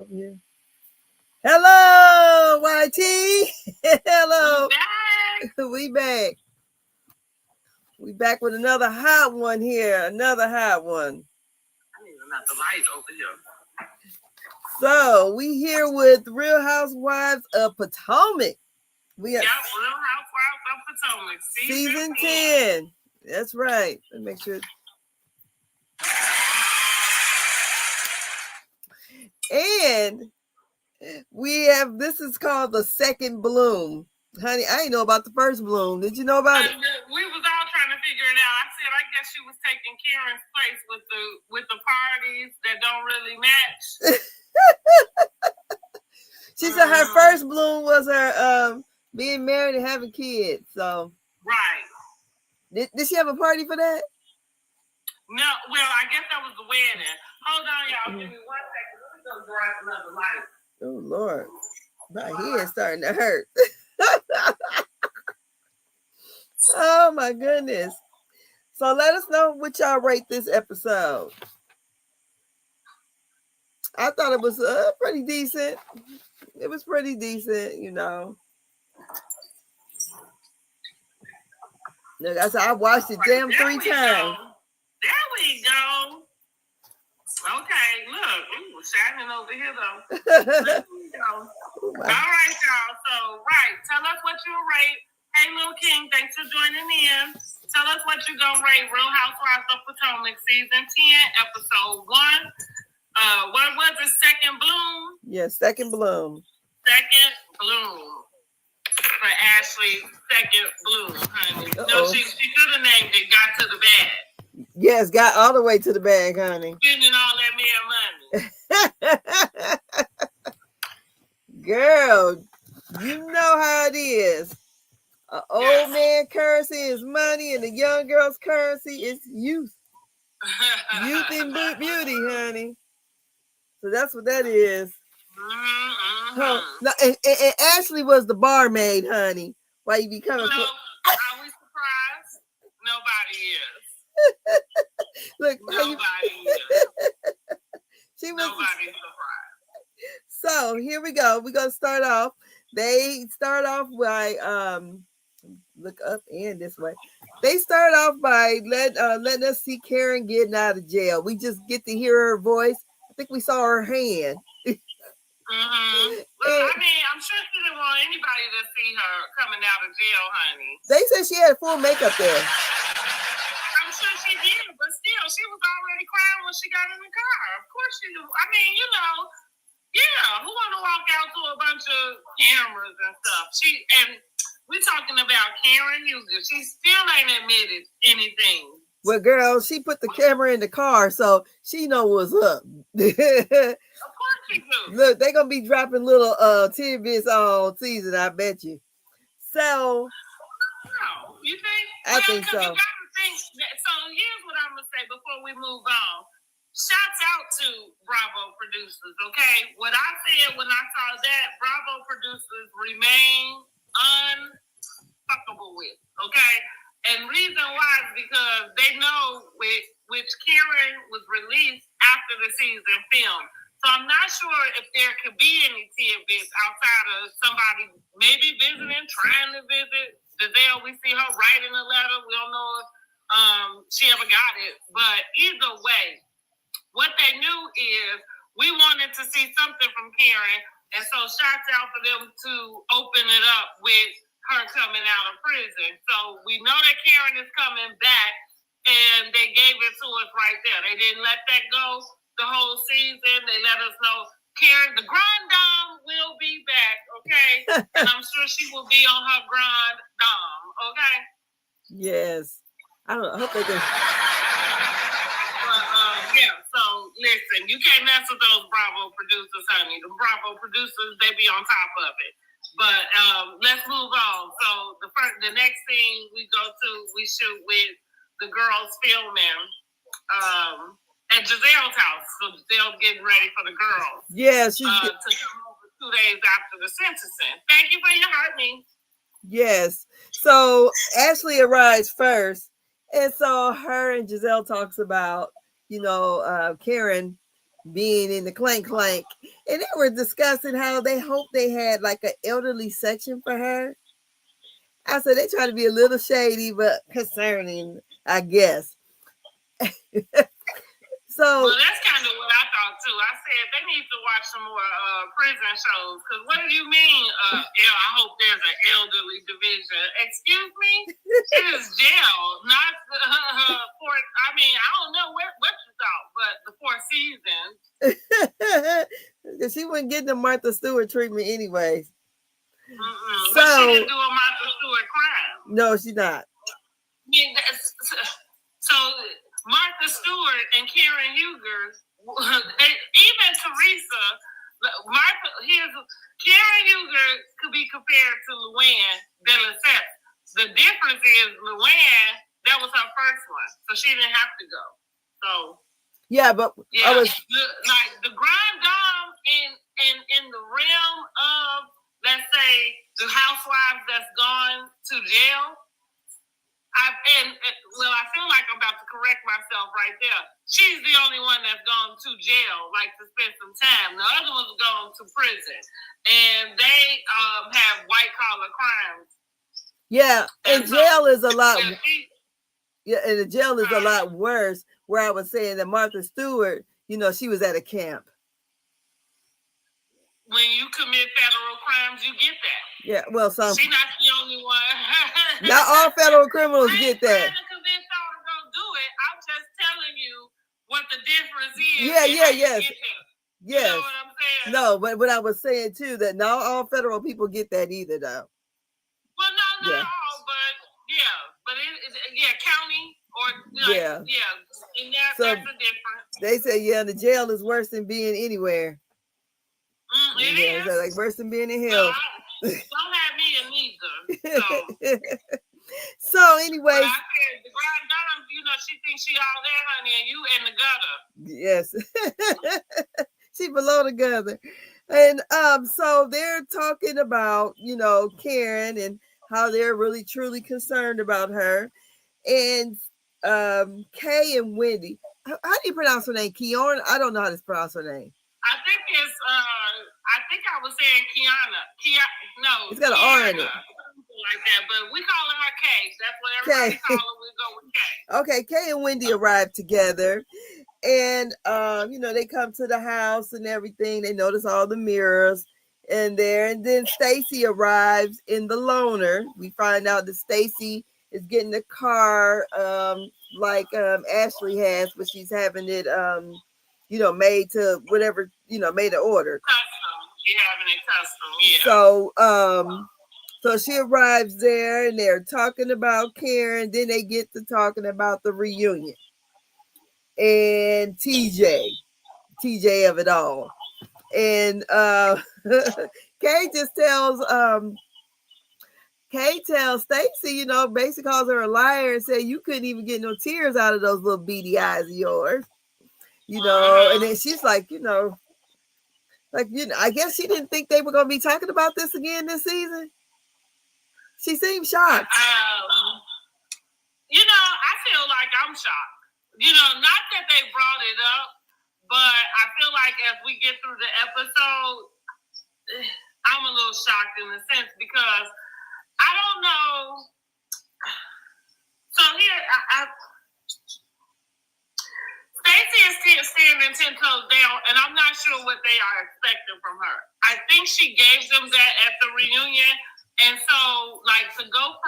over here. Hello, YT. Hello. We back. We back with another hot one here. Another hot one. I need another light over here. So we here with Real Housewives of Potomac. Real Housewives of Potomac. Season 10. That's right. Let me make sure. And we have, this is called the second bloom. Honey, I didn't know about the first bloom. Did you know about it? We was all trying to figure it out. I said, I guess she was taking Karen's place with the parties that don't really match. She said her first bloom was her being married and having kids. So right. Did she have a party for that? No. Well, I guess that was the wedding. Hold on, y'all. Give me 1 second. Let me go grab another light. Oh Lord, my head's starting to hurt. Oh my goodness. So let us know what y'all rate this episode. I thought it was pretty decent. It was pretty decent, you know. Look, I said I watched it damn 3 times. There we go. Okay, look, ooh, shining over here though. There we go. All right, y'all. So, tell us what you rate. Hey, Lil King, thanks for joining in. Tell us what you're gonna rate Real Housewives of Potomac season 10, episode 1. What was it? Second bloom? Yes, second bloom. Second bloom. For Ashley, second bloom, honey. No, she could have named it Got to the Bag. Yes, got all the way to the bag, honey. Spending all that man money. Girl, you know how it is. An old man currency is money, and the young girl's currency is youth. Youth and beauty, honey. So that's what that is. Huh. No, and Ashley was the barmaid, honey. Why you be coming? Are we surprised? Nobody is. Look, nobody is. She was. Nobody's surprised. So here we go. We're gonna start off. They start off by look up and this way. They start off by letting us see Karen getting out of jail. We just get to hear her voice. I think we saw her hand. Well, I mean, I'm sure she didn't want anybody to see her coming out of jail, honey. They said she had full makeup there. I'm sure she did, but still, she was already crying when she got in the car. Of course she did. I mean, you know, yeah, who want to walk out to a bunch of cameras and stuff? We're talking about Karen Hughes. She still ain't admitted anything. Well, girl, she put the camera in the car, so she know what's up. Of course she do. Look, they're gonna be dropping little tidbits all season, I bet you. So, you think? I think so. So here's what I'm gonna say before we move on. Shouts out to Bravo producers, okay? What I said when I saw that, Bravo producers remain unfuckable with, okay? And reason why is because they know which Karen was released after the season film. So I'm not sure if there could be any tidbits outside of somebody maybe visiting, trying to visit. We see her writing a letter. We don't know if she ever got it. But either way, what they knew is we wanted to see something from Karen. And so shouts out for them to open it up with her coming out of prison. So we know that Karen is coming back, and they gave it to us right there. They didn't let that go the whole season. They let us know Karen, the Grand Dame, will be back, okay? And I'm sure she will be on her Grand Dame, okay? Yes. I hope they can. Yeah, so listen, you can't mess with those Bravo producers, honey. The Bravo producers, they be on top of it. But let's move on. So the next thing we shoot with the girls filming at Giselle's house. So Giselle getting ready for the girls. Yeah, she's to come over 2 days after the sentencing. Thank you for your heartbeat. Yes. So Ashley arrives first, and so her and Giselle talks about, Karen being in the clank clank, and they were discussing how they hope they had like an elderly section for her. I said they try to be a little shady, but concerning, I guess. So well, that's kind of what I thought too. I said they need to watch some more prison shows. Because what do you mean? I hope there's an elderly division. Excuse me? It is jail, not Four. I mean, I don't know what you thought, but the Four Seasons. She wasn't getting the Martha Stewart treatment, anyways. So, but she didn't do a Martha Stewart crime. No, she's not. I mean, so Martha Stewart and Karen Huger, even Teresa, Karen Huger could be compared to Luann de Lesseps. The difference is Luann, that was her first one, so she didn't have to go. So yeah, but yeah, like the grand dame in the realm of, let's say, the housewives that's gone to jail. I feel like I'm about to correct myself right there. She's the only one that's gone to jail, like to spend some time. The other one's gone to prison, and they have white collar crimes. Yeah, and jail is a lot. Yeah, and the jail is a lot worse. Where I was saying that Martha Stewart, she was at a camp. When you commit federal crimes, you get that. Yeah, well, some. She's not the only one. Not all federal criminals get that. I'm trying to convince y'all to go do it. I'm just telling you what the difference is. Yes. You know what I'm saying? No, but what I was saying too, that not all federal people get that either, though. Well, no, not all, but county or and that's a difference. They say the jail is worse than being anywhere. It is. So like worse than being in hell. Don't have me in neither. So anyways, I said the grand dame, she thinks she all there, honey, and you in the gutter. Yes. She below the gutter. And so they're talking about, Karen and how they're really truly concerned about her. And Kay and Wendy. How do you pronounce her name? Kiorn? I don't know how to pronounce her name. I think it's I was saying Kiana. No, it's got an R in it. Like that, but we call her Kay. That's what everybody call her. We go with Kay. Okay, Kay and Wendy arrived together, and they come to the house and everything. They notice all the mirrors in there, and then Stacy arrives in the loaner. We find out that Stacy is getting a car like Ashley has, but she's having it made to whatever, made an order. Custom. She having it custom, yeah. So she arrives there and they're talking about Karen. Then they get to talking about the reunion and TJ of it all. And Kay just tells Stacy, basically calls her a liar and say you couldn't even get no tears out of those little beady eyes of yours. And then she's like, I guess she didn't think they were going to be talking about this again this season. She seemed shocked. I feel like I'm shocked. Not that they brought it up, but I feel like as we get through the episode, I'm a little shocked in a sense because I don't know. So here, Stacey is standing 10 toes down, and I'm not sure what they are expecting from her. I think she gave them that at the reunion. And so, to go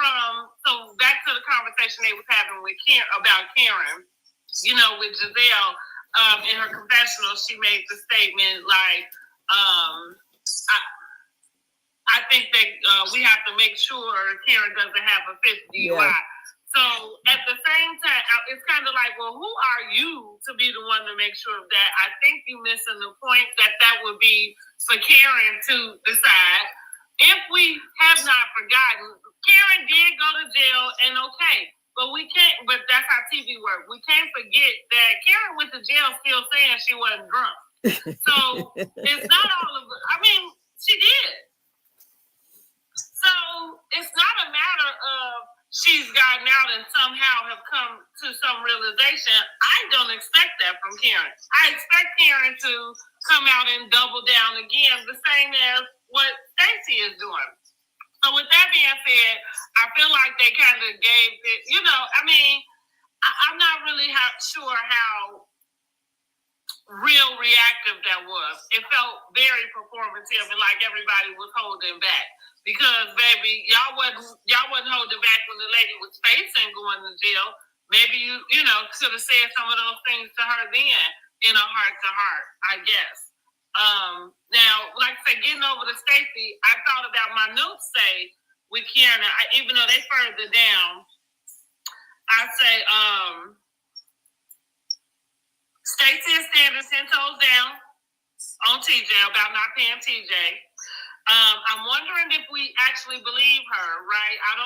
back to the conversation they was having with about Karen, with Giselle, in her confessional, she made the statement I think that we have to make sure Karen doesn't have a fifth DUI. Yeah. So at the same time, it's kind of like, well, who are you to be the one to make sure of that? I think you're missing the point that would be for Karen to decide. If we have not forgotten, Karen did go to jail, and okay, but that's how TV works. We can't forget that Karen went to jail still saying she wasn't drunk. So it's not all of it. I mean, she did. So it's not a matter of she's gotten out and somehow have come to some realization. I don't expect that from Karen. I expect Karen to come out and double down again, the same as what Stacey is doing. So with that being said, I feel like they kind of gave it, I'm not really sure how real reactive that was. It felt very performative and like everybody was holding back. Because baby, y'all wasn't holding back when the lady was facing going to jail. Maybe you should have said some of those things to her then in a heart to heart, I guess. Now, like I said, getting over to Stacey, I thought about my notes say with Kiana, even though they further down, I say Stacey is standing 10 toes down on TJ about not paying TJ. I'm wondering if we actually believe her, right? I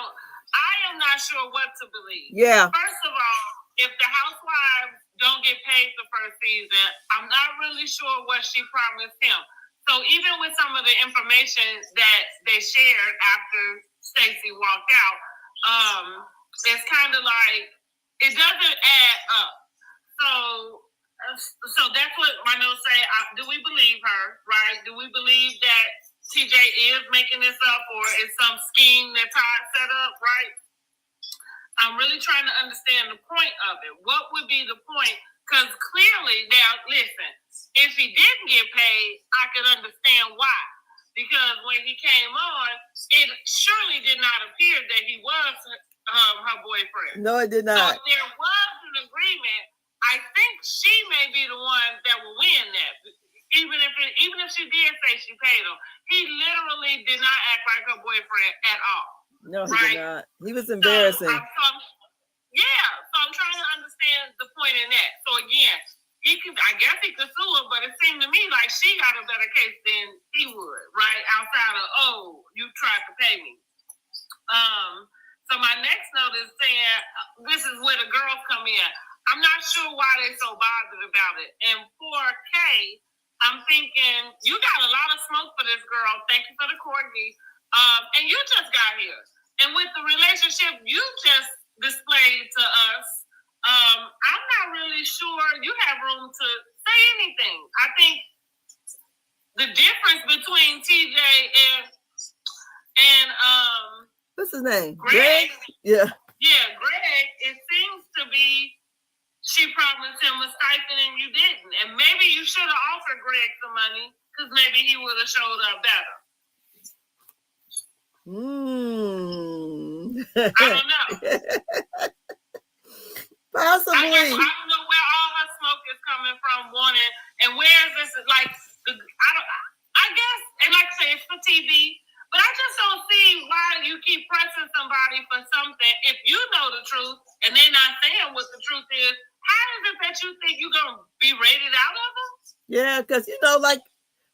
am not sure what to believe. Yeah. First of all, if the housewives don't get paid the first season, I'm not really sure what she promised him. So even with some of the information that they shared after Stacey walked out, it's kind of like it doesn't add up. So that's what my notes say. Do we believe her, right? Do we believe that TJ is making this up, or is some scheme that Todd set up, right? I'm really trying to understand the point of it. What would be the point? Because clearly, now, listen, if he didn't get paid, I could understand why. Because when he came on, it surely did not appear that he was her boyfriend. No, it did not. So if there was an agreement, I think she may be the one that will win that. Even if she did say she paid him, he literally did not act like her boyfriend at all. No, he did not. He was embarrassing. So I'm trying to understand the point in that. So again, I guess he could sue her, but it seemed to me like she got a better case than he would, right? Outside of, you tried to pay me. So my next note is saying, this is where the girls come in. I'm not sure why they're so bothered about it. And for Kay, I'm thinking, you got a lot of smoke for this girl. Thank you for the Courtney. And you just got here. And with the relationship you just displayed to us, I'm not really sure you have room to say anything. I think the difference between TJ and what's his name? Greg? Yeah. Yeah, Greg, it seems to be she promised him a stipend and you didn't. And maybe you should have offered Greg some money because maybe he would have showed up better. I don't know. Possibly. I don't know where all her smoke is coming from, wanting, and where is this? Like, I guess, and like I say, it's for TV, but I just don't see why you keep pressing somebody for something if you know the truth and they're not saying what the truth is. How is it that you think you're going to be rated out of them? Yeah, because, like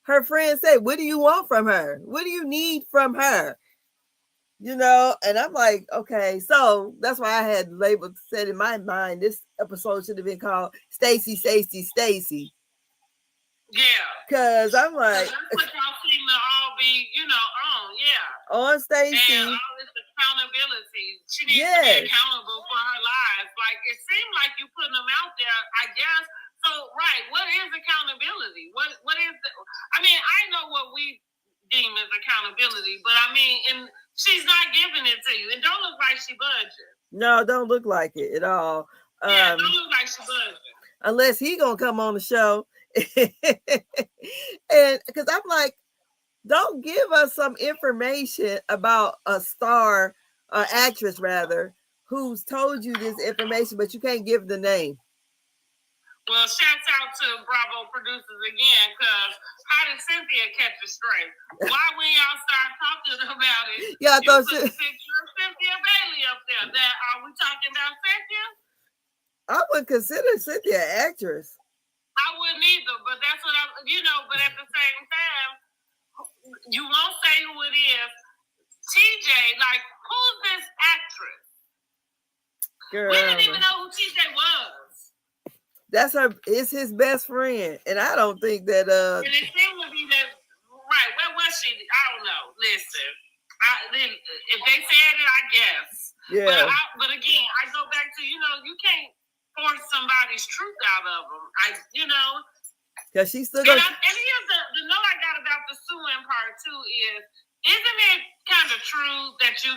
her friends say, what do you want from her? What do you need from her? And I'm like, okay, so that's why I had labeled, said in my mind, this episode should have been called Stacey. Yeah. Because I'm like, that's what y'all seem to all be, on, yeah. On Stacey. And all this accountability. She needs to be accountable for her lives. Like, it seemed like you putting them out there, I guess. So, right, what is accountability? What is the, I know what we deem as accountability, but and she's not giving it to you. It don't look like she budget. No, don't look like it at all. Yeah, don't look like she budget. Unless he gonna come on the show. And because I'm like, don't give us some information about a star or actress rather who's told you this information, but you can't give the name. Well, shouts out to Bravo producers again, because how did Cynthia catch it straight? Why when y'all start talking about it, yeah, I thought you put Cynthia Bailey up there. That are we talking about Cynthia? I wouldn't consider Cynthia an actress. I wouldn't either, but that's what but at the same time, you won't say who it is. TJ, like, who's this actress? Girl, we didn't even know who TJ was. It's his best friend. And I don't think that and it seemed to be that, right, where was she? I don't know. Listen, if they said it, I guess. Yeah. But again, I go back to, you can't force somebody's truth out of them. Because she's still going. And here's the note I got about the suing part too is, isn't it kind of true that you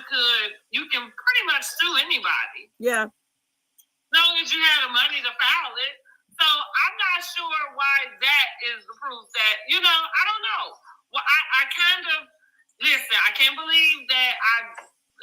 can pretty much sue anybody? Yeah. As long as you have the money to file it. So I'm not sure why that is the proof that, I don't know. Well, I kind of, listen, I can't believe that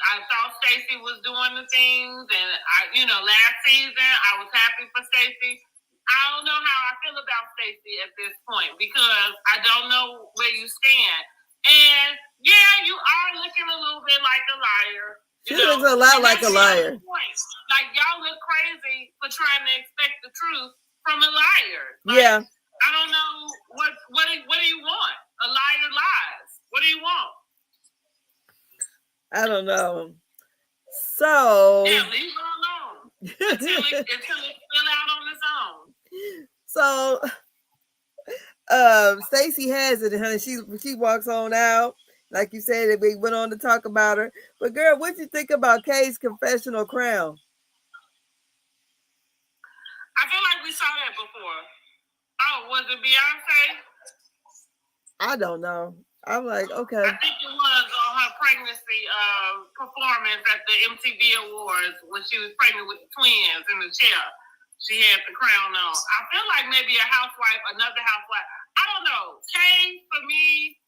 I thought Stacey was doing the things, and last season I was happy for Stacey. I don't know how I feel about Stacey at this point because I don't know where you stand. And yeah, you are looking a little bit like a liar. She looks a lot like a liar. Like y'all look crazy for trying to expect the truth from a liar. Yeah. I don't know what do you want? A liar lies. What do you want? I don't know. So yeah, leave it alone until it spill out on its own. So Stacey has it, honey. She walks on out. Like you said, we went on to talk about her. But girl, what'd you think about Kay's confessional crown? I feel like we saw that before. Oh, was it Beyonce? I don't know. I'm like, okay. I think it was on her pregnancy performance at the MTV Awards when she was pregnant with the twins in the chair. She had the crown on. I feel like maybe another housewife. I don't know. Kay, for me,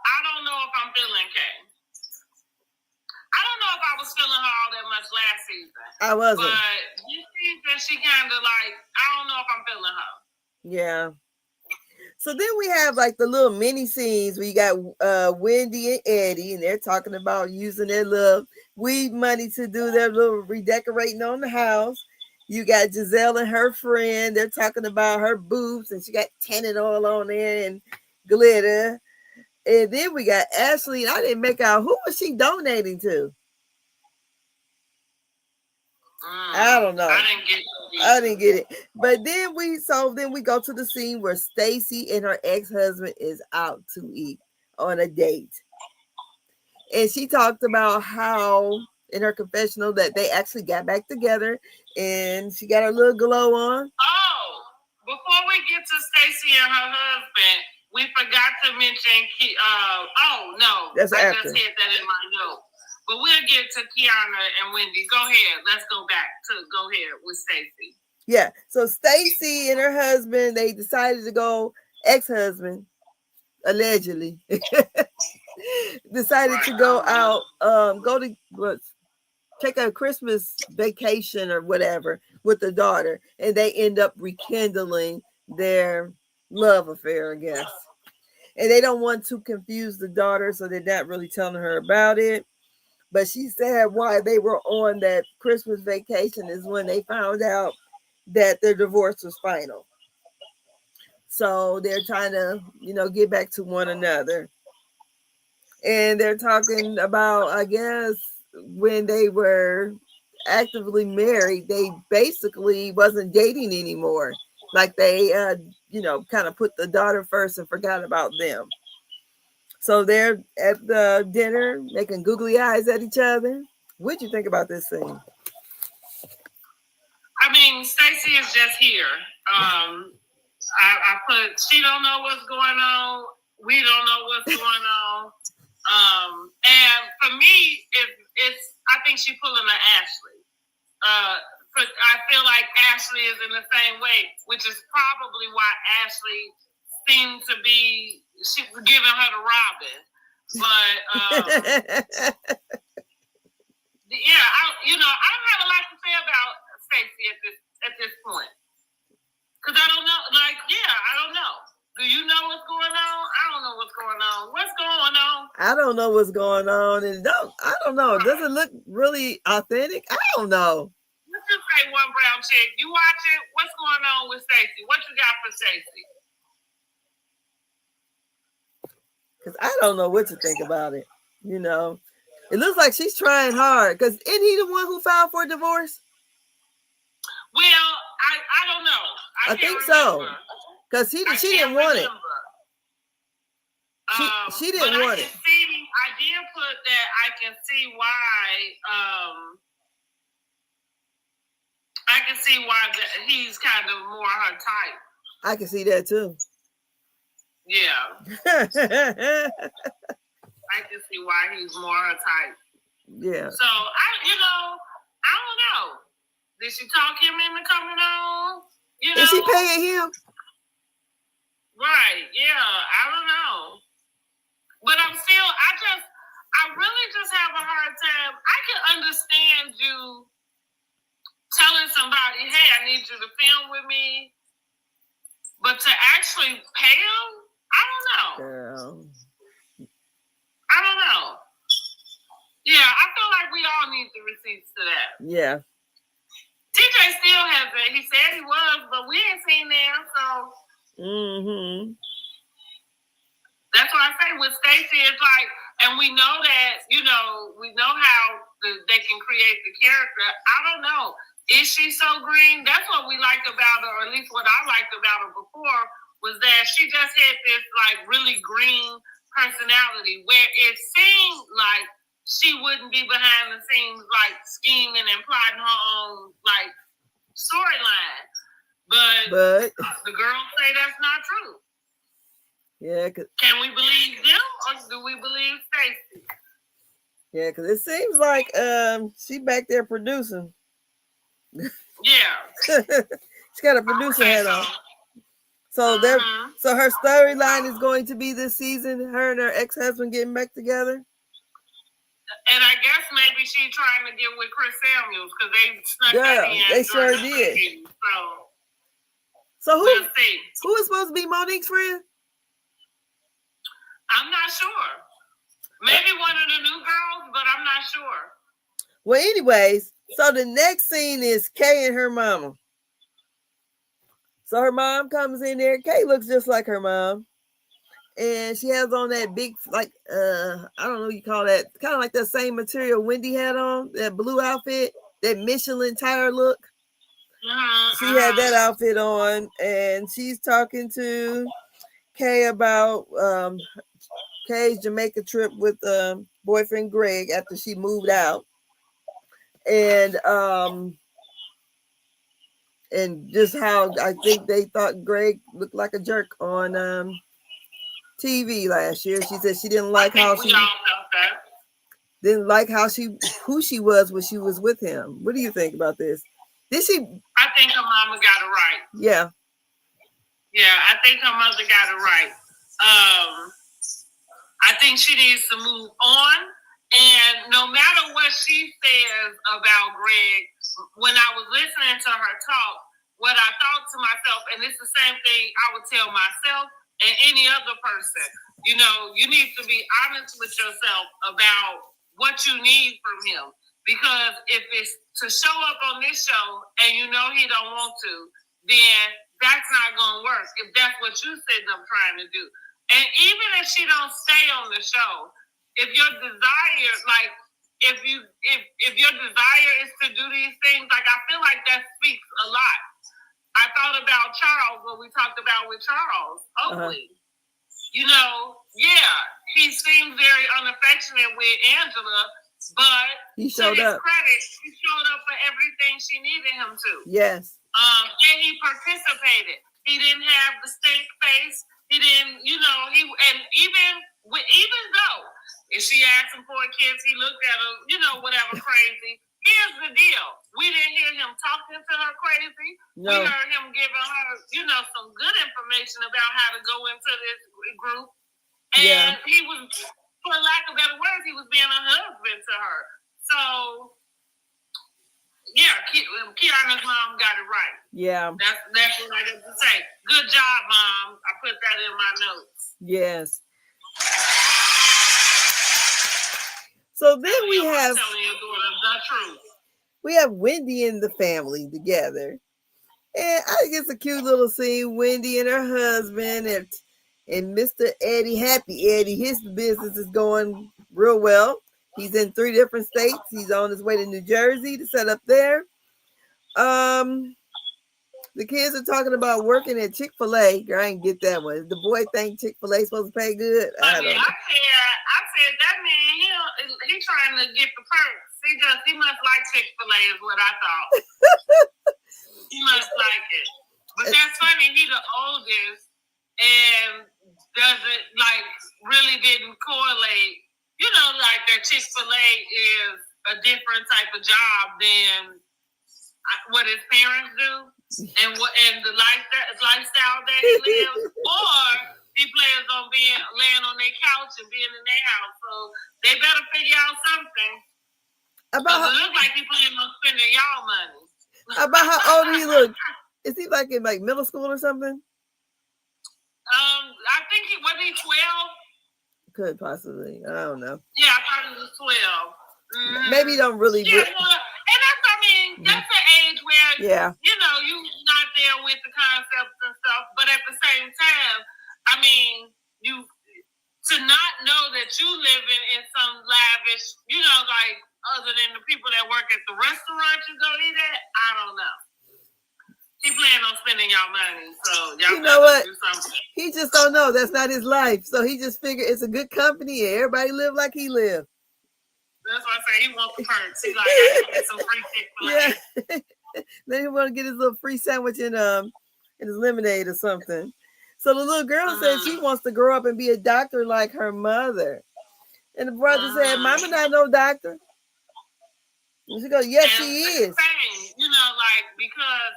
I don't know if I'm feeling Kay. I don't know if I was feeling her all that much last season. I wasn't. But this season, she kind of like, I don't know if I'm feeling her. Yeah. So then we have like the little mini scenes where you got Wendy and Eddie, and they're talking about using their little weed money to do their little redecorating on the house. You got Giselle and her friend. They're talking about her boobs, and she got tinted all on there and glitter. And then we got Ashley, and I didn't make out who was she donating to. I don't know. I didn't get it. But then we go to the scene where Stacey and her ex-husband is out to eat on a date. And she talked about how in her confessional that they actually got back together and she got her little glow on. Oh, before we get to Stacey and her husband, we forgot to mention That's I after. just had that in my note. But we'll get to Kiana and Wendy. Go ahead. Let's go ahead with Stacey. Yeah. So Stacey and her husband, they decided to go, ex-husband, allegedly, decided to go out, take a Christmas vacation or whatever with the daughter. And they end up rekindling their love affair, I guess. And they don't want to confuse the daughter, so they're not really telling her about it. But she said why they were on that Christmas vacation is when they found out that their divorce was final. So they're trying to, get back to one another. And they're talking about, I guess, when they were actively married, they basically wasn't dating anymore. Like they, kind of put the daughter first and forgot about them. So they're at the dinner making googly eyes at each other. What'd you think about this scene? I mean, Stacey is just here. I put, she don't know what's going on. We don't know what's going on. And for me, it's I think she's pulling an Ashley. But I feel like Ashley is in the same way, which is probably why Ashley seemed to be giving her to Robin. But yeah, I don't have a lot to say about Stacey at this point because I don't know. I don't know. Do you know what's going on? I don't know what's going on. What's going on? I don't know what's going on, and I don't know. Does it look really authentic? I don't know. Let's just say one brown chick. You watch it. What's going on with Stacey? What you got for Stacey? Because I don't know what to think about it. It looks like she's trying hard. Because isn't he the one who filed for divorce? Well, I don't know. I think so. Because she didn't want it. She didn't want it. I did put that I can see why. I can see why he's kind of more her type. I can see that too. Yeah. I can see why he's more her type. Yeah. So I don't know. Did she talk him into coming on? Is she paying him? Right. Yeah. I don't know. But I really just have a hard time. I can understand you telling somebody, hey, I need you to film with me. But to actually pay him, I don't know. Girl. I don't know. Yeah, I feel like we all need the receipts to that. Yeah. TJ still hasn't. He said he was, but we ain't seen them, so. Mm-hmm. That's what I say with Stacey. It's like, and we know that, we know how they can create the character. I don't know. Is she so green? That's what we liked about her, or at least what I liked about her before, was that she just had this like really green personality where it seemed like she wouldn't be behind the scenes like scheming and plotting her own like storyline. But the girls say that's not true. Yeah. Can we believe them or do we believe Stacey? Yeah, because it seems like she back there producing. Yeah. She's got a producer hat on. So so her storyline is going to be this season, her and her ex-husband getting back together. And I guess maybe she's trying to get with Chris Samuels because they snuck that in. They sure did. So who is supposed to be Monique's friend? I'm not sure. Maybe one of the new girls, but I'm not sure. Well, anyways, so the next scene is Kay and her mama. So her mom comes in there. Kay looks just like her mom. And she has on that big, like, I don't know what you call that. Kind of like that same material Wendy had on, that blue outfit, that Michelin tire look. She had that outfit on, and she's talking to Kay about Kay's Jamaica trip with boyfriend Greg after she moved out. And just how I think they thought Greg looked like a jerk on TV last year. She said she didn't like how she who she was when she was with him. What do you think about this? Did she? I think her mama got it right. Yeah. Yeah, I think her mother got it right. I think she needs to move on. And no matter what she says about Greg, when I was listening to her talk, what I thought to myself, and it's the same thing I would tell myself and any other person, you need to be honest with yourself about what you need from him. Because if it's to show up on this show and he don't want to, then that's not going to work if that's what you said I'm trying to do. And even if she don't stay on the show, if your desire, like, if your desire is to do these things, like, I feel like that speaks a lot. I thought about Charles, what we talked about with Charles Oakley. He seemed very unaffectionate with Angela, but he showed to his up. credit, he showed up for everything she needed him to. Yes. And he participated. He didn't have the stink face. He didn't, even though if she asked him for a kiss, he looked at her, whatever crazy. Here's the deal. We didn't hear him talking to her crazy. No. We heard him giving her, some good information about how to go into this group. And he was, for lack of better words, he was being a husband to her. So, yeah, Kiana's mom got it right. Yeah. That's what I got to say. Good job, Mom. I put that in my notes. Yes. So then we have Wendy and the family together. And I think it's a cute little scene. Wendy and her husband and Mr. Eddie, Happy Eddie, his business is going real well. He's in 3 different states. He's on his way to New Jersey to set up there. The kids are talking about working at Chick-fil-A. Girl, I ain't get that one. The boy think Chick-fil-A supposed to pay good. I don't know. I said that man, he trying to get the perks. He must like Chick-fil-A is what I thought. He must like it. But that's funny, he the oldest and doesn't really didn't correlate. You know, like that Chick-fil-A is a different type of job than what his parents do and the lifestyle that he lives, or he plans on laying on their couch and being in their house. So they better figure out something. It looks like he plans on spending y'all money. About how old he look? Is he like in middle school or something? I think he 12. Could possibly. I don't know. Yeah, I thought he was 12. Mm-hmm. Maybe don't really. Yeah, and that's an age where you're not there with the concepts and stuff. But at the same time, you to not know that you living in some lavish, other than the people that work at the restaurant you go eat at, I don't know. He planning on spending y'all money, so y'all gotta do something. He just don't know. That's not his life. So he just figured it's a good company and everybody live like he live. That's why I say he wants the perks. He like, I can get some free Chick-fil-A. Yeah. Then he want to get his little free sandwich in his lemonade or something. So the little girl said she wants to grow up and be a doctor like her mother. And the brother said, Mama not no doctor. And she goes, yes, she is. Same, because,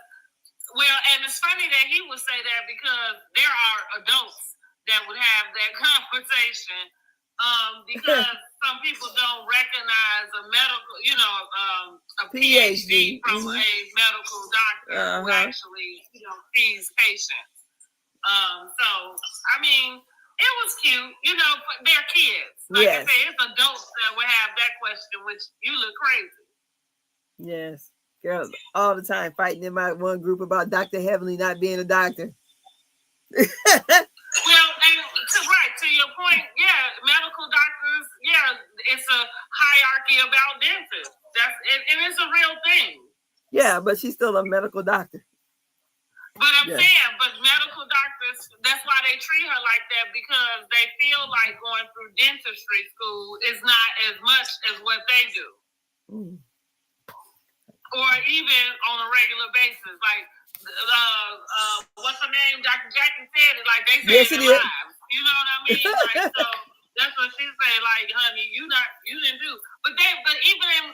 and it's funny that he would say that because there are adults that would have that conversation because some people don't recognize a medical, a PhD from a medical doctor who actually, sees patients. It was cute, they're kids. Like I say, it's adults that would have that question, which you look crazy. Yes. Girls all the time fighting in my one group about Dr. Heavenly not being a doctor. Well, and to your point, medical doctors, it's a hierarchy about dentists. And it's a real thing. Yeah, but she's still a medical doctor. But I'm saying, medical doctors, that's why they treat her like that, because they feel like going through dentistry school is not as much as what they do. Mm. Or even on a regular basis. Like, what's her name? Dr. Jackie said it, like they said it live. You know what I mean? So that's what she said, like, honey, you didn't do. But even in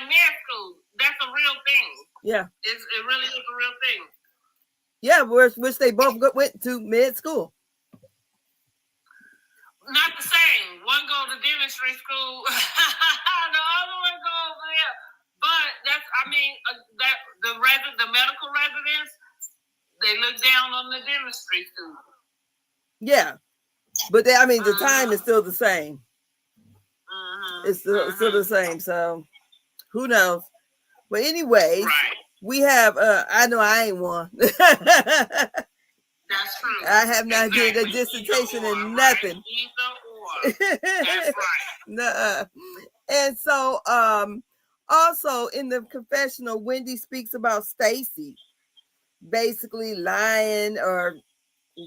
med school, that's a real thing. Yeah. It really is a real thing. Yeah, which they both went to med school. Not the same. One go to dentistry school, the other one go over there. But the medical residents, they look down on the dentistry school. Yeah, but the time is still the same. It's still the same. So who knows? But anyways. Right. We have, I know I ain't one. That's true. I have not did a dissertation in nothing. Either or. That's right. Nuh-uh. And so, also in the confessional, Wendy speaks about Stacy basically lying or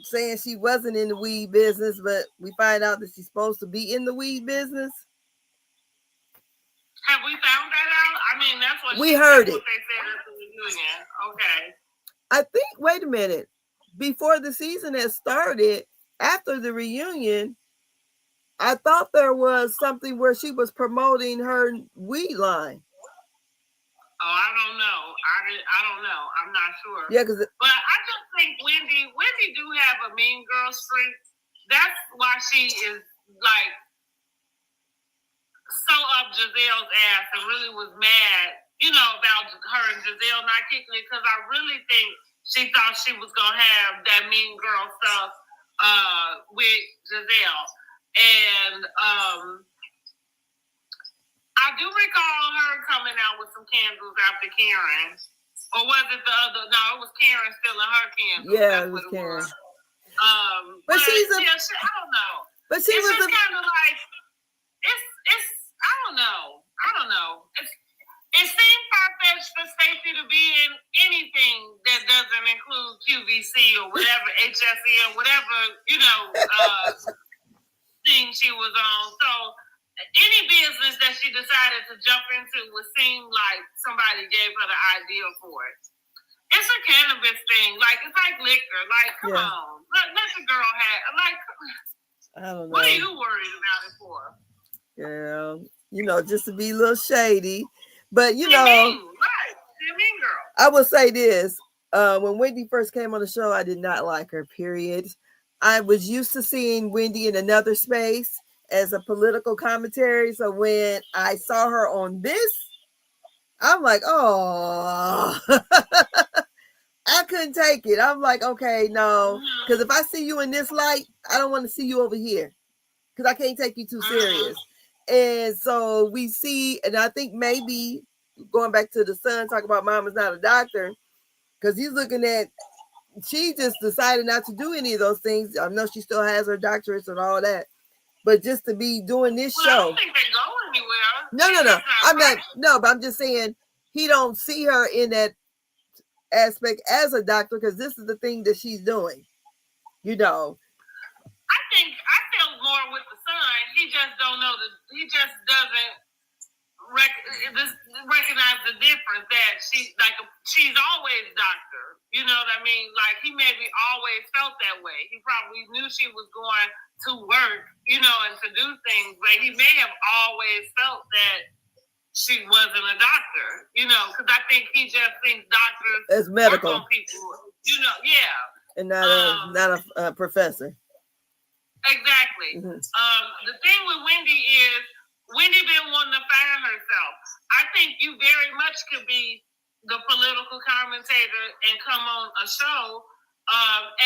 saying she wasn't in the weed business, but we find out that she's supposed to be in the weed business. Have we found that out? That's what we heard it. What they said at the reunion. Okay. I think, wait a minute. Before the season had started, after the reunion, I thought there was something where she was promoting her weed line. Oh, I don't know. I don't know. I'm not sure. Yeah, but I just think Wendy do have a mean girl streak. That's why she is like so up Giselle's ass and really was mad, about her and Giselle not kicking it, because I really think she thought she was gonna have that mean girl stuff with Giselle. And I do recall her coming out with some candles after Karen. Or was it the other? No, it was Karen stealing her candles. Yeah, it was Karen. But she's I don't know. But she was just kind of like it's I don't know. It seemed far-fetched expect for Stacey to be in anything that doesn't include QVC or whatever, HSN, whatever, thing she was on. So any business that she decided to jump into would seem like somebody gave her the idea for it. It's a cannabis thing. Like, it's like liquor. Like, come on. Let the girl have, like, I don't know. What are you worried about it for? Girl, just to be a little shady. But, Right. Right. Girl. I will say this. When Wendy first came on the show, I did not like her, period. I was used to seeing Wendy in another space as a political commentary. So when I saw her on this, I'm like, oh, I couldn't take it. I'm like, okay, no. Because if I see you in this light, I don't want to see you over here. Because I can't take you too serious. And so we see, and I think maybe going back to the son, talking about mama's not a doctor, because he's looking at, she just decided not to do any of those things. I know she still has her doctorates and all that, but just to be doing this show. I don't think they go anywhere. No. I'm not, but I'm just saying he don't see her in that aspect as a doctor, because this is the thing that she's doing. I think I feel more with the son. He just don't know he just doesn't recognize the difference that she's always doctor. You know what I mean? Like, he maybe always felt that way. He probably knew she was going to work, and to do things, but he may have always felt that she wasn't a doctor, because I think he just thinks doctors as medical work on people, and not a professor. Exactly. Mm-hmm. The thing with Wendy is Wendy been wanting to find herself. I think you very much could be the political commentator and come on a show.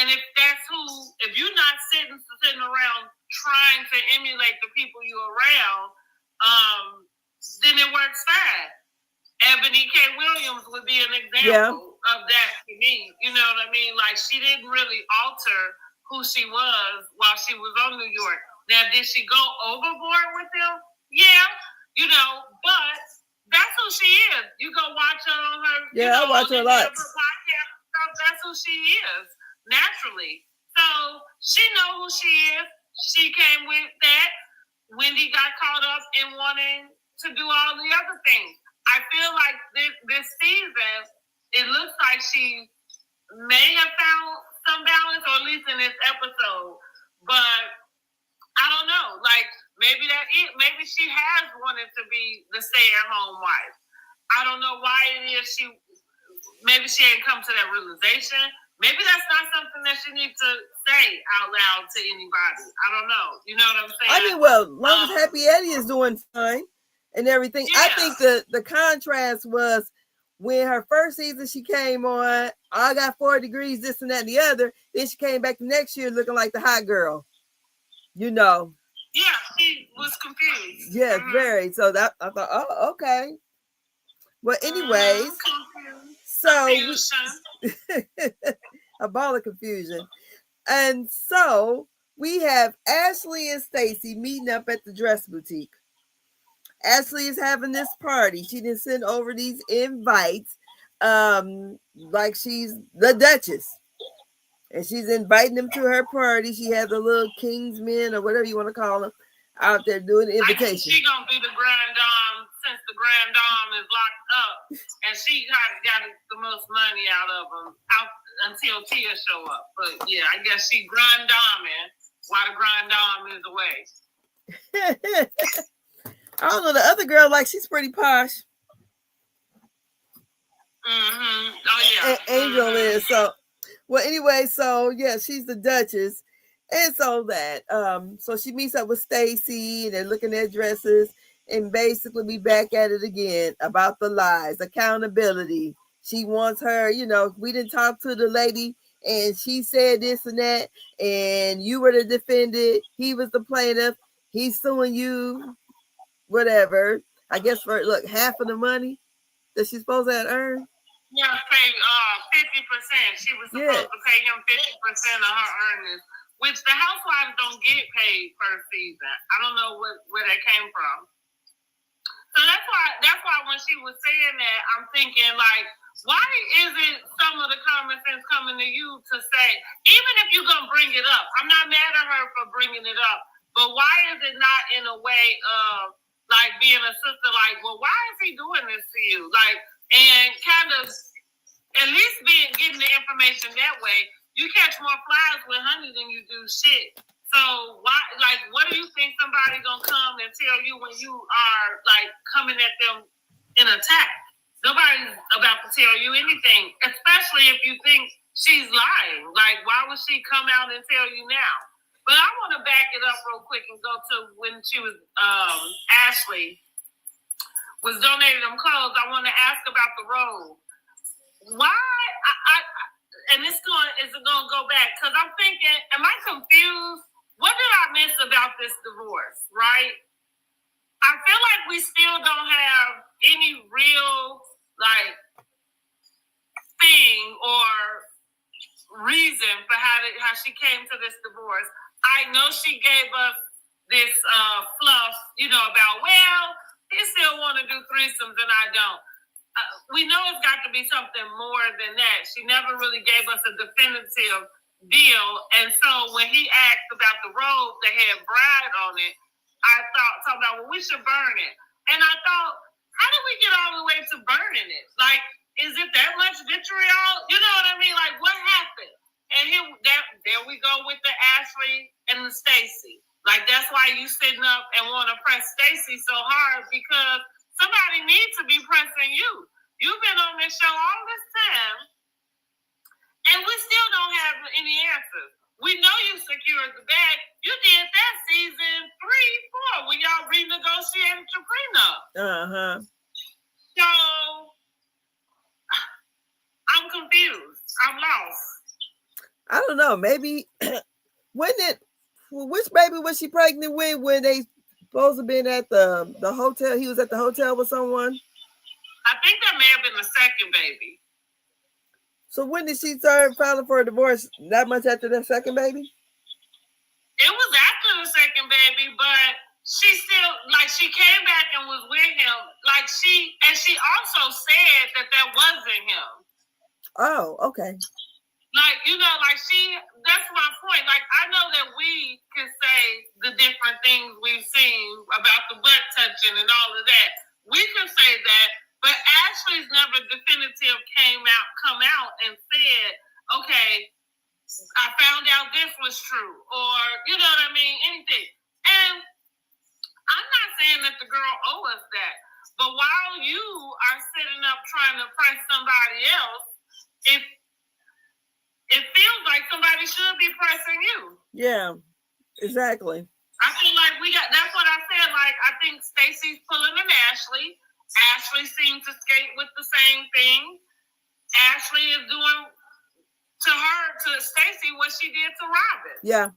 And if you're not sitting around trying to emulate the people you're around, then it works fine. Ebony K. Williams would be an example of that to me. You know what I mean? Like, she didn't really alter who she was while she was on New York. Now, did she go overboard with them? Yeah, but that's who she is. You go watch her on her. I watch her a lot. Podcast stuff. That's who she is naturally. So she know who she is. She came with that. Wendy got caught up in wanting to do all the other things. I feel like this season, it looks like she may have found some balance, or at least in this episode. But I don't know. Like, maybe she has wanted to be the stay-at-home wife. I don't know why it is maybe she ain't come to that realization. Maybe that's not something that she needs to say out loud to anybody. I don't know. You know what I'm saying? I mean, well, long as Happy Eddie is doing fine and everything. I think the contrast was when her first season she came on, I got 4 degrees, this and that and the other. Then she came back the next year looking like the hot girl. Yeah, she was confused. Yes, very. So that I thought, oh, okay. Well, anyways, so a ball of confusion. And so we have Ashley and Stacey meeting up at the dress boutique. Ashley is having this party. She didn't send over these invites like she's the Duchess. And she's inviting them to her party. She has a little Kingsmen or whatever you want to call them out there doing the invitation. She's going to be the grand dame since the grand dame is locked up. And she got the most money out of them until Tia show up. But yeah, I guess she grand dame while the grand dame is away. I don't know. The other girl, like, she's pretty posh. Mm-hmm. Oh, yeah. Angel is. So, well, anyway, so, yeah, she's the Duchess. And so that, so she meets up with Stacey and they're looking at dresses and basically be back at it again about the lies, accountability. She wants her, we didn't talk to the lady and she said this and that and you were the defendant. He was the plaintiff. He's suing you, whatever. I guess for, half of the money that she's supposed to have earned. Yeah, pay 50%. She was supposed to pay him 50% of her earnings, which the housewives don't get paid per season. I don't know where that came from. So that's why when she was saying that, I'm thinking like, why isn't some of the common sense coming to you to say, even if you're gonna bring it up, I'm not mad at her for bringing it up, but why is it not in a way of like being a sister, like, well, why is he doing this to you? Like, and kind of at least getting the information that way. You catch more flies with honey than you do shit. So why, like, what do you think somebody gonna come and tell you when you are like coming at them in attack? Nobody's about to tell you anything, especially if you think she's lying. Like, why would she come out and tell you now? But I want to back it up real quick and go to when she was Ashley was donating them clothes. I want to ask about the robe. Why? And is it going to go back? Because I'm thinking, am I confused? What did I miss about this divorce, right? I feel like we still don't have any real, like, thing or reason for how she came to this divorce. I know she gave us this fluff, about, well, he still want to do threesomes and I don't. We know it's got to be something more than that. She never really gave us a definitive deal. And so when he asked about the robe that had bride on it, I talking about, well, we should burn it. And I thought, how did we get all the way to burning it? Like, is it that much vitriol? You know what I mean? Like, what happened? And there we go with the Ashley and the Stacy. Like, that's why you sitting up and want to press Stacy so hard, because somebody needs to be pressing you. You've been on this show all this time, and we still don't have any answers. We know you secured the bag. You did that season 3, 4 when y'all renegotiated your prenup. Uh-huh. So I'm confused. I'm lost. I don't know. Maybe which baby was she pregnant with when they supposed to been at the hotel? He was at the hotel with someone. I think that may have been the second baby. So when did she start filing for a divorce? That much after the second baby? It was after the second baby, but she still, like, she came back and was with him. Like, she also said that wasn't him. Oh, okay. Like, that's my point. Like, I know that we can say the different things we've seen about the butt touching and all of that. We can say that, but Ashley's never definitive come out and said, okay, I found out this was true, or, you know what I mean, anything. And I'm not saying that the girl owes us that, but while you are sitting up trying to press somebody else, it feels like somebody should be pressing you. Yeah, exactly. I feel like that's what I said. Like, I think Stacey's pulling an Ashley. Ashley seems to skate with the same thing. Ashley is doing to Stacey what she did to Robin. Yeah.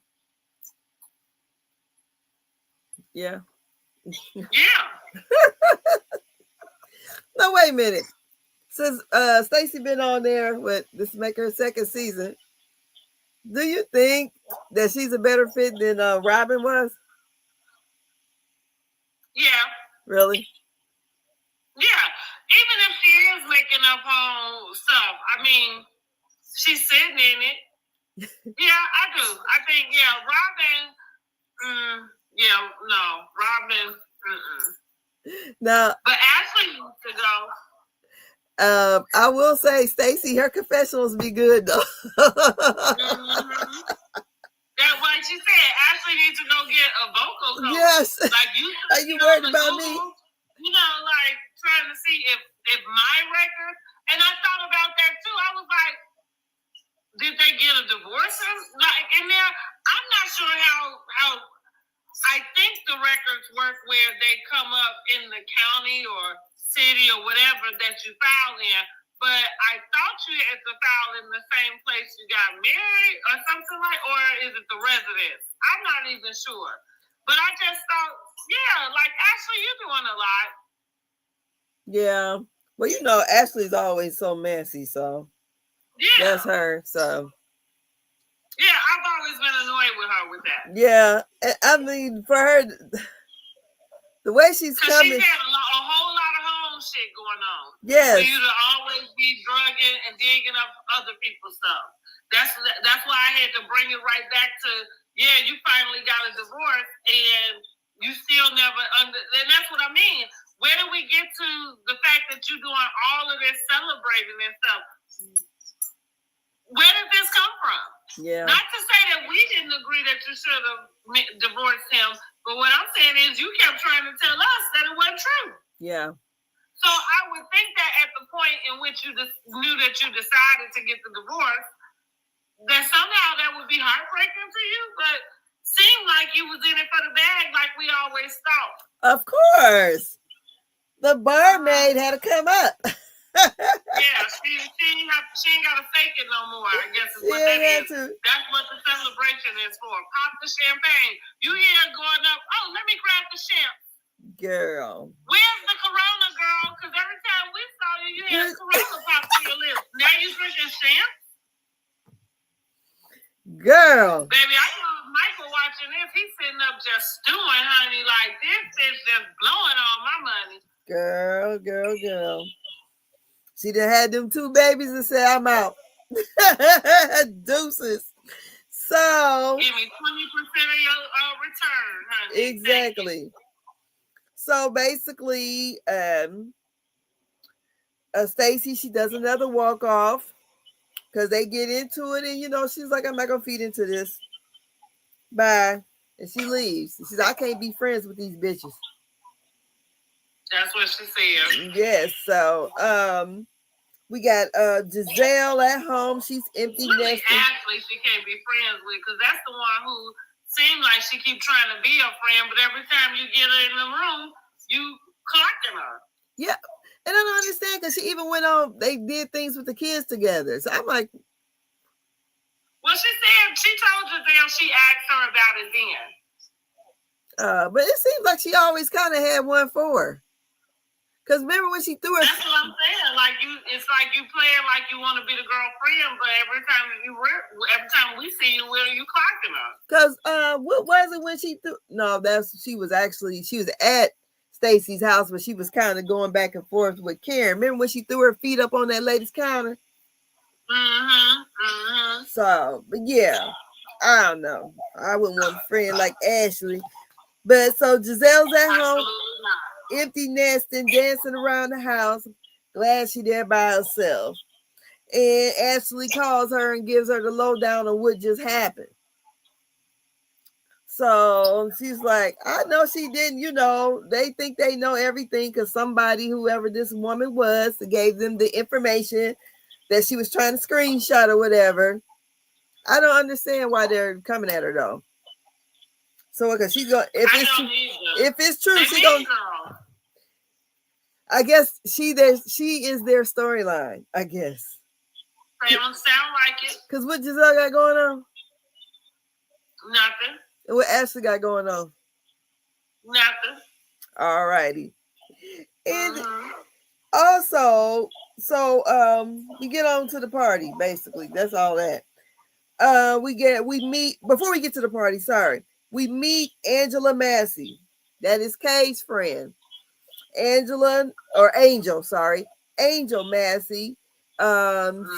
Yeah. Yeah. No, wait a minute. Since Stacey been on there with this make her second season, do you think that she's a better fit than Robin was? Yeah. Really? Yeah. Even if she is making up her own stuff, I mean, she's sitting in it. Yeah, I do. I think, yeah, Robin, Robin, No. But Ashley needs to go. I will say, Stacey, her confessionals be good though. Mm-hmm. That's what she said. Ashley needs to go get a vocal coach. Yes. Like, are you worried about me? Like trying to see if my record. And I thought about that too. I was like, did they get a divorce like in there? I'm not sure how. I think the records work where they come up in the county or city or whatever that you file in, but I thought you had to file in the same place you got married or something or is it the residence? I'm not even sure. But I just thought, yeah, like, Ashley, you're doing a lot. Yeah. Well, Ashley's always so messy, so yeah, that's her. So yeah, I've always been annoyed with her with that. Yeah, I mean, for her, The way she's Because coming. she's had a whole lot of home shit going on. Yes. For you to always be drugging and digging up other people's stuff. That's why I had to bring it right back to, yeah, you finally got a divorce and you still never and that's what I mean. Where do we get to the fact that you're doing all of this celebrating and stuff? Where did this come from? Yeah. Not to say that we didn't agree that you should have divorced him, but what I'm saying is you kept trying to tell us that it wasn't true. Yeah. So I would think that at the point in which you knew that you decided to get the divorce, that somehow that would be heartbreaking for you, but seemed like you was in it for the bag like we always thought. Of course. The barmaid had to come up. Yeah, she ain't got to fake it no more, I guess is what that is. That's what the celebration is for. Pop the champagne. You hear it going up, oh, let me grab the champ. Girl. Where's the Corona, girl? Because every time we saw you, you had Corona pop to your lips. Now you drinking champ? Girl. Baby, I know Michael watching this. He's sitting up just stewing, honey. Like, this is just blowing all my money. Girl. She done had them 2 babies and said, I'm out. Deuces. So. Give me 20% of your return, honey. Exactly. So basically, Stacy, she does another walk off because they get into it, and she's like, I'm not gonna feed into this. Bye. And she leaves. She says, I can't be friends with these bitches. That's what she said. Yes. So we got Giselle at home. She's empty nesting. Ashley, she can't be friends with because that's the one who seemed like she keep trying to be a friend, but every time you get her in the room, you clocking her. Yeah. And I don't understand because she even went on, they did things with the kids together. So I'm like, well, she said she told Giselle she asked her about it then. But it seems like she always kind of had one for her. Because remember when she threw her. That's what I'm saying. Like it's like you playing like you want to be the girlfriend, but every time we see you, where you clocking her? Because what was it when she threw? No, she was at Stacy's house, but she was kind of going back and forth with Karen. Remember when she threw her feet up on that lady's counter? So, but yeah, I don't know. I wouldn't want a friend like Ashley. But so Giselle's at home, empty nesting, dancing around the house. Glad she there by herself. And Ashley calls her and gives her the lowdown on what just happened. So she's like, I know she didn't, they think they know everything because somebody, whoever this woman was, gave them the information that she was trying to screenshot or whatever. I don't understand why they're coming at her though. So because she's going, if it's true, she's going. I guess she is their storyline. I guess. They don't sound like it. Because what Giselle got going on? Nothing. And what Ashley got going on? Nothing. All righty. And also, so we get on to the party. Basically, that's all that. We meet before we get to the party. We meet Angela Massey. That is Kay's friend. Angel Massey.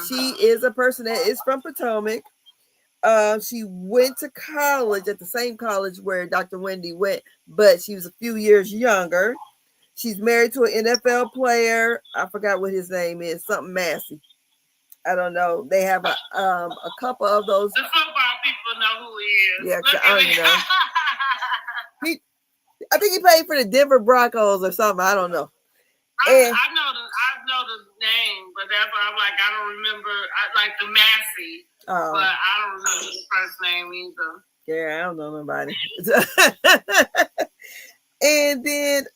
She is a person that is from Potomac. She went to college at the same college where Dr. Wendy went, but she was a few years younger. She's married to an NFL player. I forgot what his name is. Something Massey. I don't know. They have a couple of those. The football people know who he is. Yeah, I don't know. I think he played for the Denver Broncos or something. I don't know. I know the name, but that's why I'm like, I don't remember. I like the Massey, but I don't remember his first name either. Yeah, I don't know nobody. And then,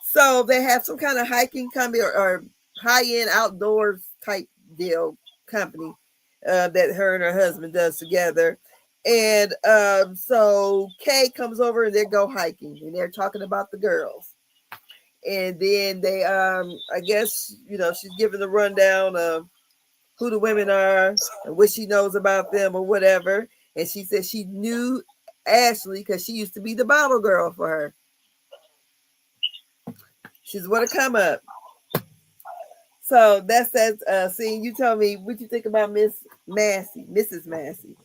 so they have some kind of hiking company or high-end outdoors type deal company that her and her husband does together. And so Kay comes over and they go hiking and they're talking about the girls. And then they I guess she's giving the rundown of who the women are and what she knows about them or whatever. And she said she knew Ashley because she used to be the bottle girl for her. She's what a come up. So that's that scene. You tell me what you think about Miss Massey, Mrs. Massey.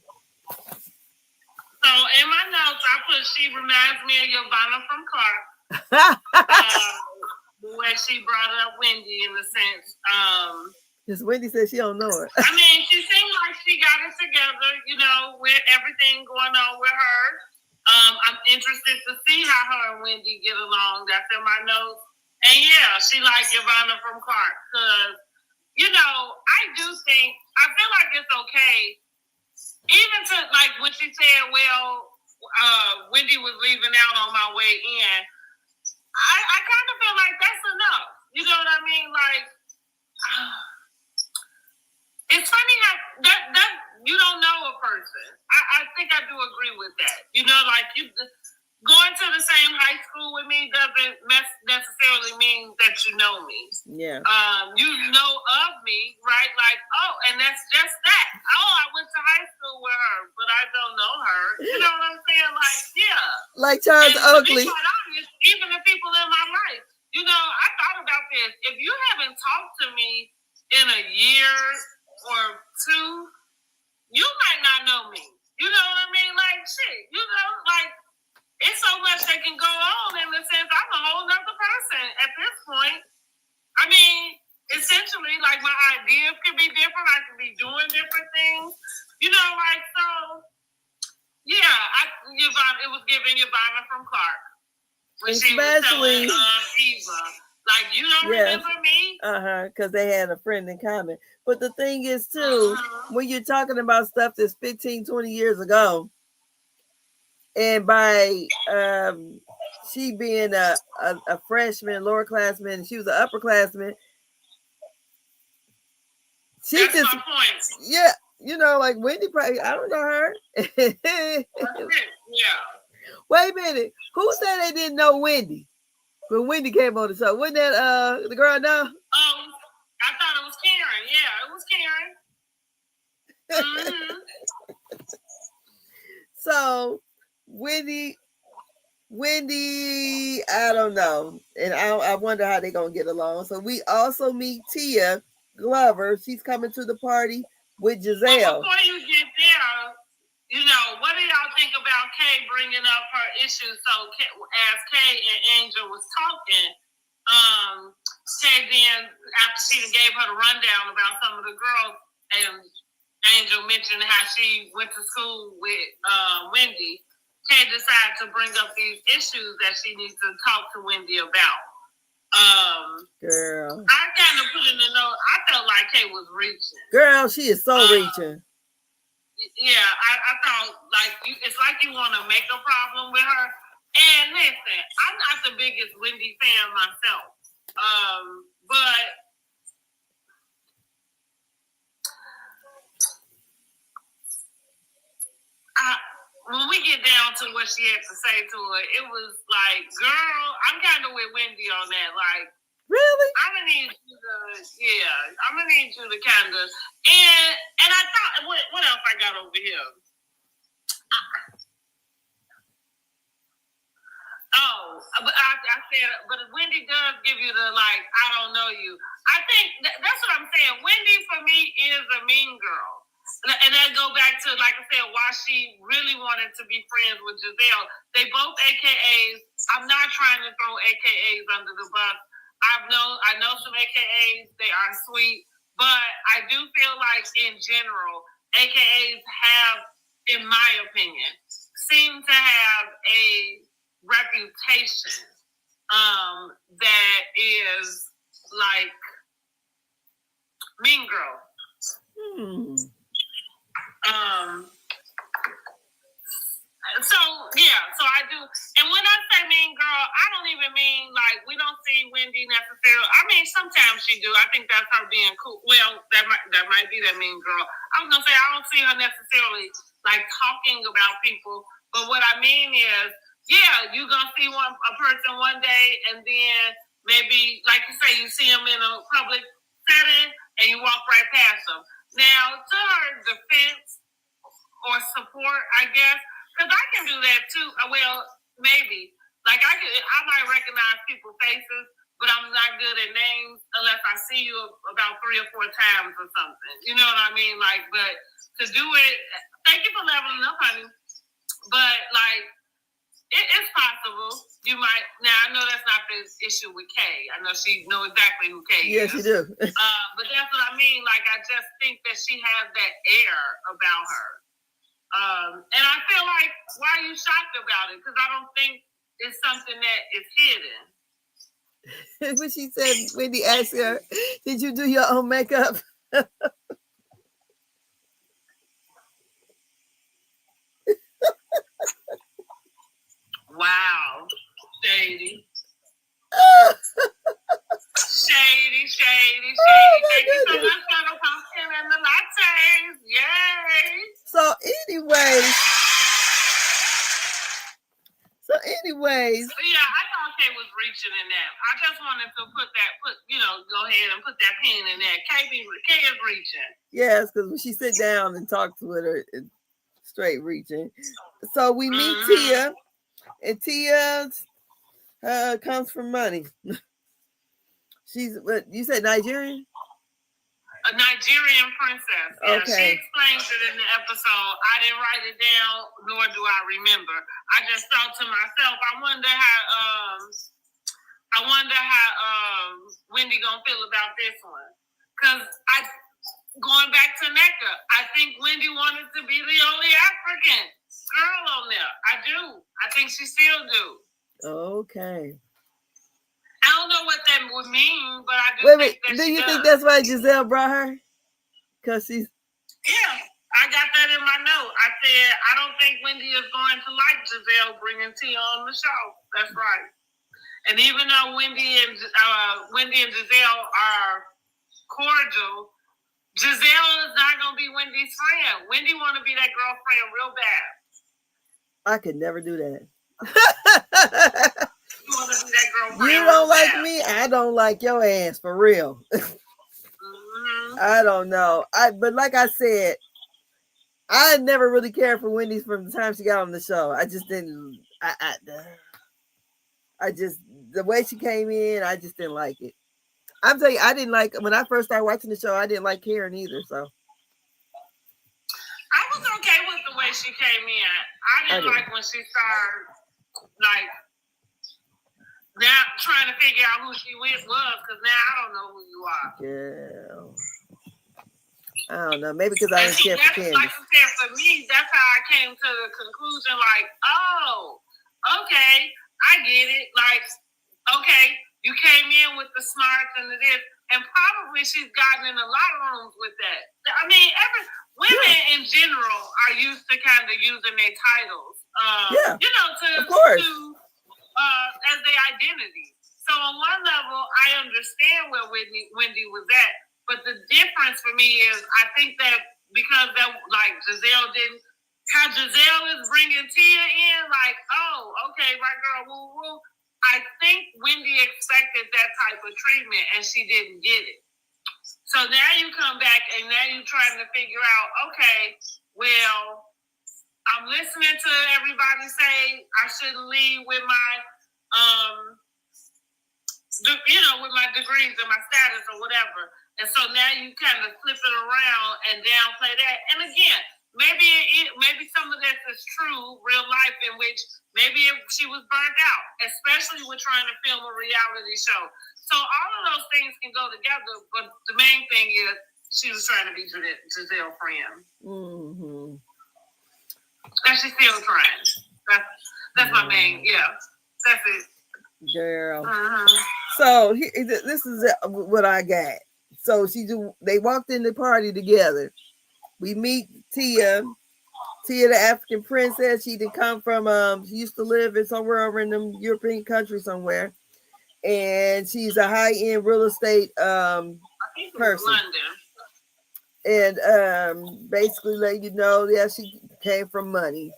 So in my notes, I put she reminds me of Yvonne from Clark. The way she brought up Wendy in the sense. Because Wendy said she don't know her. I mean, she seemed like she got it together, you know, with everything going on with her. I'm interested to see how her and Wendy get along. That's in my notes. And yeah, she like Yvonne from Clark. Because, you know, I do think, I feel like it's okay. Even to, like, when she said, well, Wendy was leaving out on my way in, I kind of feel like that's enough. You know what I mean? Like, it's funny how that you don't know a person. I think I do agree with that. You know, like you going to the same high school with me doesn't necessarily mean that you know me. Yeah. You know of me, right? Like, oh, and that's just that. Oh, I went to high school with her, but I don't know her. You know what I'm saying? Like, yeah. Like Charles Oakley. To be quite honest, even the people in my life, you know, I thought about this. If you haven't talked to me in a year or two, you might not know me. You know what I mean? Like, shit, you know, like, it's so much that can go on in the sense I'm a whole nother person at this point. I mean, essentially, like, my ideas could be different. I could be doing different things. You know, like, so, yeah, Yvonne, it was giving Yvonne from Clark. When especially, she was telling Eva, like, you don't remember me? Because they had a friend in common. But the thing is, too, when you're talking about stuff that's 15, 20 years ago, and by she being a freshman, lower classman, and she was an upperclassman, that's my point. Yeah, you know, like Wendy probably, I don't know her. Yeah. Wait a minute. Who said they didn't know Wendy when Wendy came on the show? Wasn't that the girl now? I thought it was Karen. Yeah, it was Karen. So Wendy, I don't know. And I wonder how they're going to get along. So we also meet Tia Glover. She's coming to the party with Giselle. Before you get there, you know, what do y'all think about Kay bringing up her issues? So as Kay and Angel was talking, Kay then, after she gave her the rundown about some of the girls, and Angel mentioned how she went to school with Wendy, Kay decided to bring up these issues that she needs to talk to Wendy about. Girl. I kind of put in the note, I felt like Kay was reaching. Girl, she is so reaching. Yeah, I thought, like, it's like you want to make a problem with her. And listen, I'm not the biggest Wendy fan myself. But when we get down to what she had to say to her, it was like, girl, I'm kind of with Wendy on that. Like, really? I'm gonna need you to kind of, and I thought, what else I got over here? But I said, but Wendy does give you the, like, I don't know you. I think that's what I'm saying. Wendy, for me, is a mean girl. And that go back to, like I said, why she really wanted to be friends with Giselle. They both AKAs. I'm not trying to throw AKAs under the bus. I know some AKAs. They are sweet. But I do feel like, in general, AKAs have, in my opinion, seem to have a reputation that is like mean girl. So I do. And when I say mean girl, I don't even mean like we don't see Wendy necessarily. I mean, sometimes she do. I think that's her being cool. Well, that might be that mean girl. I was gonna say I don't see her necessarily like talking about people. But what I mean is, yeah, you're gonna see a person one day, and then maybe, like you say, you see them in a public setting, and you walk right past them. Now, to her defense or support, I guess, because I can do that too. Well, maybe. Like I might recognize people's faces, but I'm not good at names unless I see you about 3 or 4 times or something. You know what I mean? Like, but to do it, thank you for leveling up, honey. But like, it's possible. You might. Now I know that's not the issue with Kay. I know she know exactly who Kay is. Yes, she do. But that's what I mean. Like, I just think that she has that air about her. And I feel like, why are you shocked about it? Because I don't think it's something that is hidden. When she said, Wendy asked her, did you do your own makeup? Wow. Shady. Shady. Thank you so much for the pumpkin and the lattes. Yay. So anyways. Yeah, I thought Kay was reaching in that. I just wanted to go ahead and put that pin in there. Kay is reaching. Yes, because when she sit down and talk to her, it's straight reaching. So we meet Tia, and Tia comes from money. She's what you said, Nigerian? A Nigerian princess. Yeah, okay. She explains it in the episode. I didn't write it down, nor do I remember. I just thought to myself, I wonder how Wendy gonna feel about this one. Because going back to NECA, I think Wendy wanted to be the only African girl on there. I do. I think she still do. Okay. I don't know what that would mean, but I do think that do she you does. think that's why Giselle brought her? Because she's... Yeah, I got that in my note. I said, I don't think Wendy is going to like Giselle bringing Tia on the show. That's right. And even though Wendy and Giselle are cordial, Giselle is not going to be Wendy's friend. Wendy want to be that girlfriend real bad. I could never do that. You want to be that girlfriend. You don't like bad. Me, I don't like your ass, for real. I don't know. But like I said, I never really cared for Wendy from the time she got on the show. I just didn't. I just, the way she came in, I just didn't like it. I'm telling you, I didn't like, when I first started watching the show, I didn't like Karen either. So I was okay with the way she came in. I didn't like when she started like now trying to figure out who she was, because now I don't know who you are. Yeah. I don't know. Maybe because I didn't care for Candace. Like you said, for me, that's how I came to the conclusion, like, oh, okay, I get it. Like, okay, you came in with the smarts and the this, and probably she's gotten in a lot of rooms with that. I mean, women in general are used to kind of using their titles, of course. As their identity. So on one level, I understand where Wendy was at. But the difference for me is, I think that because that, like, Giselle didn't, how Giselle is bringing Tia in, like, oh, okay, my girl, woo woo. I think Wendy expected that type of treatment, and she didn't get it. So now you come back, and now you're trying to figure out, okay, well, I'm listening to everybody say I shouldn't leave with my, with my degrees and my status or whatever. And so now you kind of flip it around and downplay that. And again, maybe some of this is true, real life, in which maybe she was burnt out, especially with trying to film a reality show. So all of those things can go together, but the main thing is she was trying to be Giselle's friend. Mm-hmm. And she's still trying. That's my main, that's it. Girl. So this is what I got. So they walked in the party together. We meet Tia, the African princess. She did come from she used to live in somewhere over in the European country somewhere, and she's a high-end real estate person. London. And basically let you know, she came from money.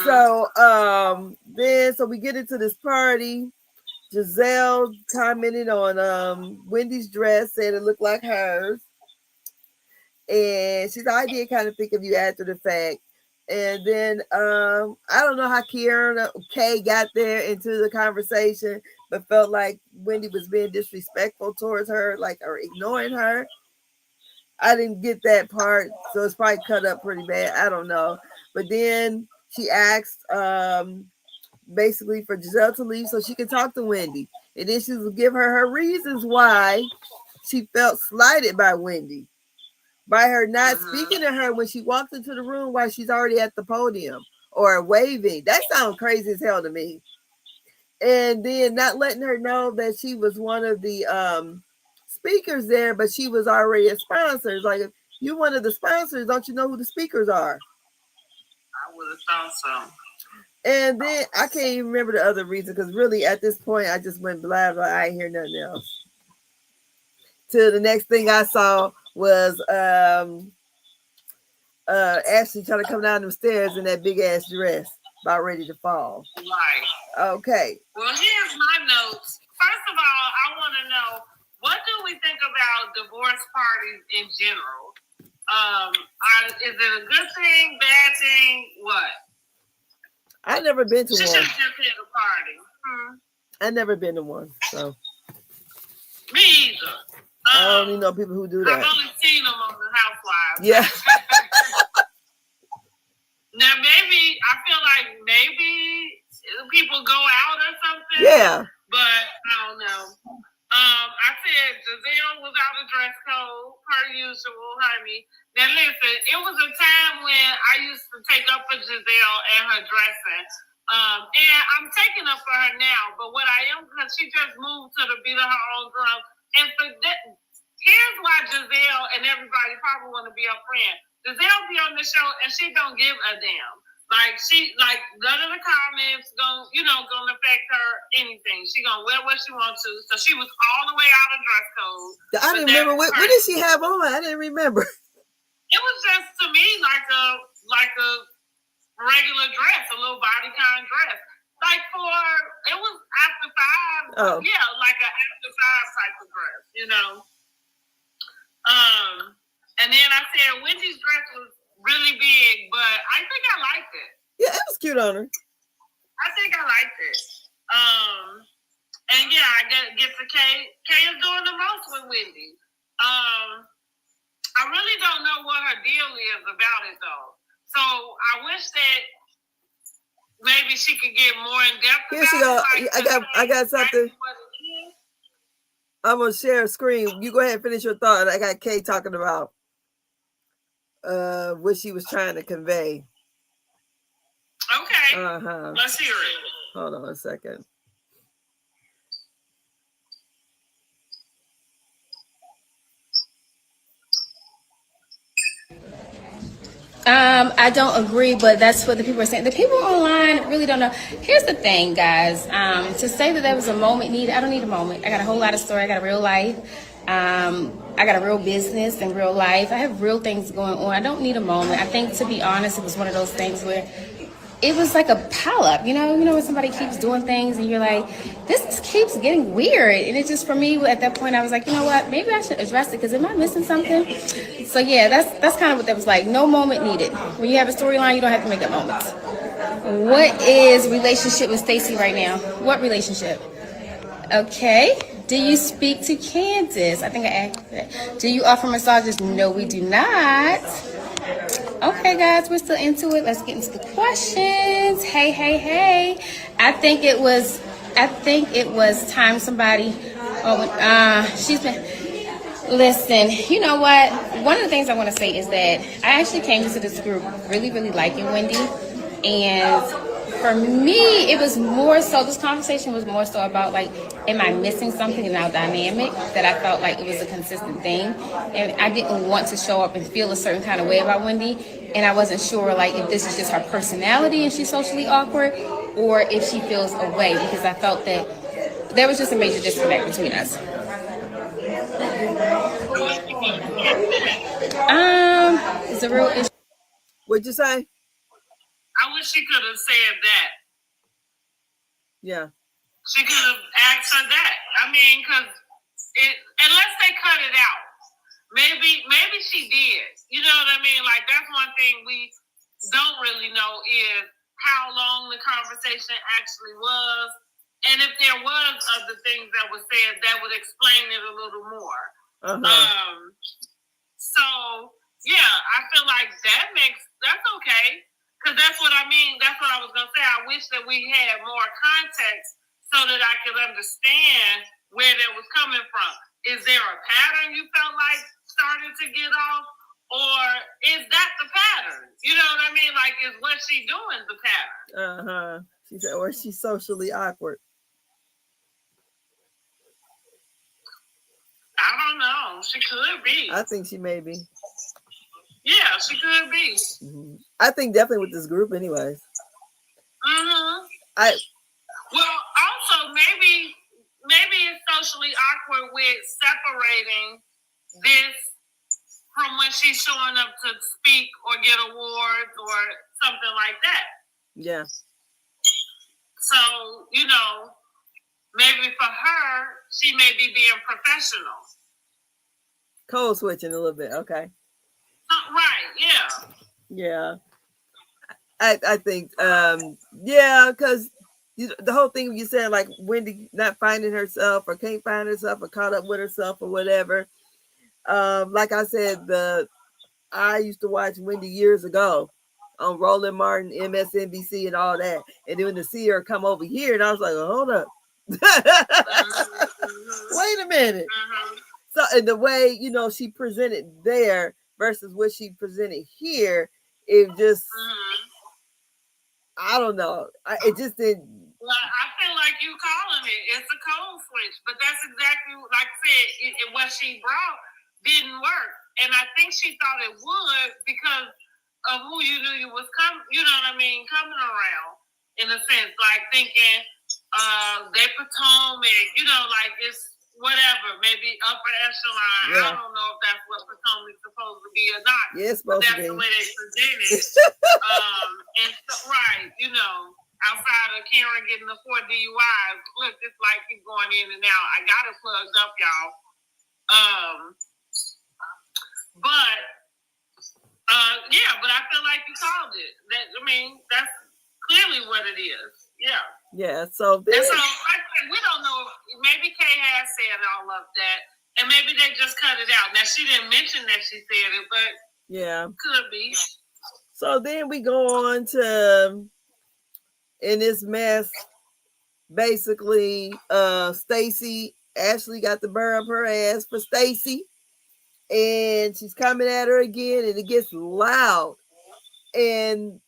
So so we get into this party. Giselle commented on Wendy's dress, said it looked like hers. And she said, I did kind of think of you after the fact. And then I don't know how Kay got there into the conversation, but felt like Wendy was being disrespectful towards her, like, or ignoring her. I didn't get that part, so it's probably cut up pretty bad. I don't know. But then she asked basically for Giselle to leave so she could talk to Wendy. And then she would give her reasons why she felt slighted by Wendy. By her not speaking to her when she walked into the room while she's already at the podium or waving. That sounds crazy as hell to me. And then not letting her know that she was one of the speakers there, but she was already a sponsor. Like, if you're one of the sponsors, don't you know who the speakers are? I would have thought so. And then I can't even remember the other reason, because really at this point I just went blah blah. I ain't hear nothing else. Till the next thing I saw was Ashley trying to come down the stairs in that big ass dress, about ready to fall. Right. Okay. Well, here's my notes. First of all, I want to know, what do we think about divorce parties in general? Is it a good thing, bad thing, what? I've never been to one. She should have just hit a party. I've never been to one, so. Me either. I don't even know people who do that. I've only seen them on The Housewives. Yeah. Now, maybe, I feel like maybe people go out or something. Yeah. But I don't know. I said Giselle was out of dress code, per usual, honey. Now, listen, it was a time when I used to take up for Giselle and her dressing. And I'm taking up for her now. But what I am, because she just moved to the beat of her own drum. And for that, here's why Giselle and everybody probably want to be her friend. Giselle be on the show and she don't give a damn. Like, none of the comments gonna affect her anything. She gonna wear what she wants to. So she was all the way out of dress code. I didn't remember what did she have on? I didn't remember. It was just, to me, like a regular dress, a little bodycon dress. Like it was after 5. Oh. Yeah, like an after 5 type of dress, you know. And then I said Wendy's dress was really big, but I think I liked it. Yeah, it was cute on her. I think I liked it. And yeah, I get to Kay. Kay is doing the most with Wendy. I really don't know what her deal is about it though. So I wish that maybe she could get more in depth. Here she go. I got something. I'm gonna share a screen. You go ahead and finish your thought. I got Kay talking about what she was trying to convey. Okay. Let's hear it. Hold on a second. I don't agree, but that's what the people are saying. The people online really don't know. Here's the thing, guys. To say that there was a moment needed, I don't need a moment. I got a whole lot of story. I got a real life. I got a real business and real life. I have real things going on. I don't need a moment. I think, to be honest, it was one of those things where it was like a pile-up, you know when somebody keeps doing things and you're like, this keeps getting weird. And it just, for me, at that point, I was like, you know what, maybe I should address it, because am I missing something? So yeah, that's kind of what that was like. No moment needed. When you have a storyline, you don't have to make up moments. What is relationship with Stacey right now? What relationship? Okay. Do you speak to Candace? I think I asked that. Do you offer massages? No, we do not. Okay, guys, we're still into it. Let's get into the questions. Hey. I think it was time somebody. She's been. Listen, you know what? One of the things I want to say is that I actually came into this group really, really liking Wendy, and for me, it was more so. This conversation was more so about, like, am I missing something in our dynamic that I felt like it was a consistent thing, and I didn't want to show up and feel a certain kind of way about Wendy, and I wasn't sure, like, if this is just her personality and she's socially awkward, or if she feels away, because I felt that there was just a major disconnect between us. It's a real issue. What'd you say? I wish she could have said that. Yeah. She could have asked her that. I mean, because unless they cut it out, maybe she did. You know what I mean? Like, that's one thing don't really know is how long the conversation actually was. And if there was other things that were said, that would explain it a little more. So, yeah, I feel like that's okay. Because that's what I mean. That's what I was going to say. I wish that we had more context so that I could understand where that was coming from. Is there a pattern you felt like started to get off? Or is that the pattern? You know what I mean? Like, is what she doing the pattern? She said, or she's socially awkward. I don't know. She could be. I think she may be. Yeah, she could be. Mm-hmm. I think definitely with this group, anyways. Well, also maybe it's socially awkward with separating this from when she's showing up to speak or get awards or something like that. Yeah. So, you know, maybe for her, she may be being professional. Code switching a little bit. Okay. Right. Yeah. Yeah. I think, yeah, because the whole thing you said, like Wendy not finding herself or can't find herself or caught up with herself or whatever. Like I said, I used to watch Wendy years ago on Roland Martin, MSNBC, and all that. And then to see her come over here, and I was like, oh, hold up. Wait a minute. So, and the way, you know, she presented there versus what she presented here, it just, I don't know. It just didn't. Well, I feel like you calling it. It's a code switch. But that's exactly, like I said, what she brought didn't work. And I think she thought it would because of who you knew you was coming, you know what I mean, coming around, in a sense. Like thinking, they Potomac, you know, like it's whatever, maybe upper echelon. Yeah. I don't know if that's what Potomac's supposed to be or not. Yeah, it's supposed to be. That's the way they present it. And so, right, you know, outside of Karen getting the 4 DUIs, look, it's like he's going in and out. I got it plugged up, y'all. Yeah, but I feel like you called it. That's clearly what it is. Yeah. Yeah, so we don't know. Maybe Kay has said all of that, and maybe they just cut it out. Now she didn't mention that she said it, but yeah, could be. So then we go on to in this mess. Basically, Ashley got the burr up her ass for Stacy, and she's coming at her again, and it gets loud, and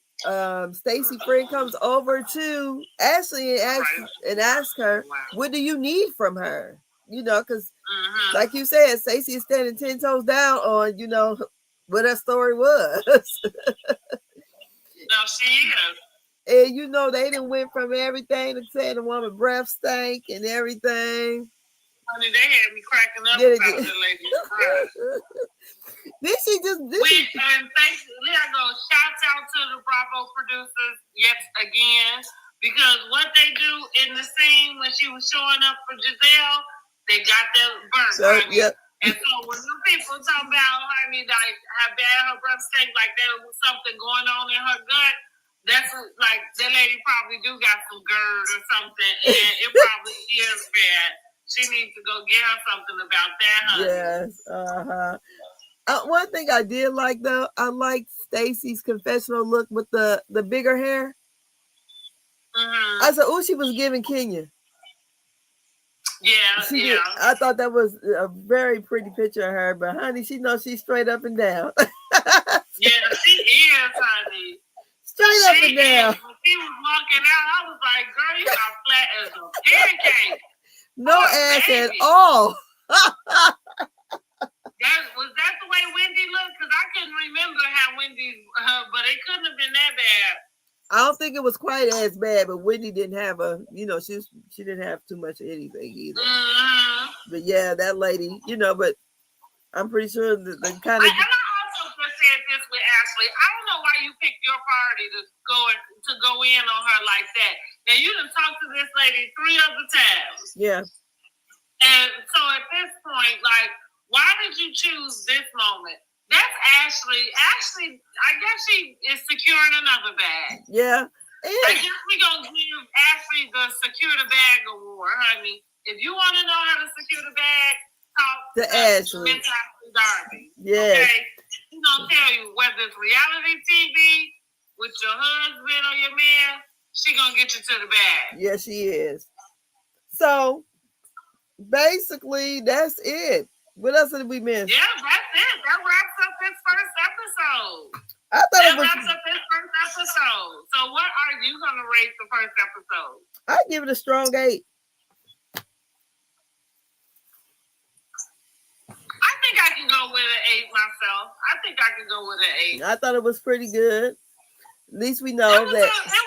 Stacy friend comes over to Ashley and asks her, what do you need from her? You know, because like you said, Stacy is standing 10 toes down on, you know, what her story was. No, she is. And you know, they done went from everything to saying the woman breath stank and everything. Honey, they had me cracking up about the lady. And thanks, I go shouts out to the Bravo producers yet again, because what they do in the scene when she was showing up for Giselle, they got that burnt. Yep. And so when new people talk about, like how bad her breath stank, like there was something going on in her gut, that's like that lady probably do got some GERD or something, and it probably is bad. She needs to go get her something about that, honey. Yes. One thing I did like though, I liked Stacy's confessional look with the bigger hair. I said, oh, she was giving Kenya. Yeah, she did. I thought that was a very pretty picture of her, but honey, she knows she's straight up and down. Yeah, she is, honey. Straight up and down. When she was walking out, I was like, girl, you are flat as a pancake. No ass at all. Was that the way Wendy looked? Because I couldn't remember how Wendy, but it couldn't have been that bad. I don't think it was quite as bad, but Wendy didn't have she didn't have too much of anything either. But yeah, that lady, but I'm pretty sure the kind of. And I also just said this with Ashley. I don't know why you picked your party to go in on her like that. Now you done talked to this lady 3 other times. Yeah. And so at this point, like, why did you choose this moment That's Ashley. Ashley, I guess she is securing another bag. Yeah. I guess we're going to give Ashley the Secure the Bag Award, honey. If you want to know how to secure the bag, talk to Ashley. Miss Ashley Darby. Yes. Okay? She's going to tell you whether it's reality TV with your husband or your man, she going to get you to the bag. Yes, she is. So, basically, that's it. What else did we miss? Yeah, that's it. That wraps up this first episode. I thought That it was. wraps up this first episode. So, what are you going to rate the first episode? I give it a strong 8. I think I can go with an 8 myself. I think I can go with an 8. I thought it was pretty good. At least we know it was that. It was an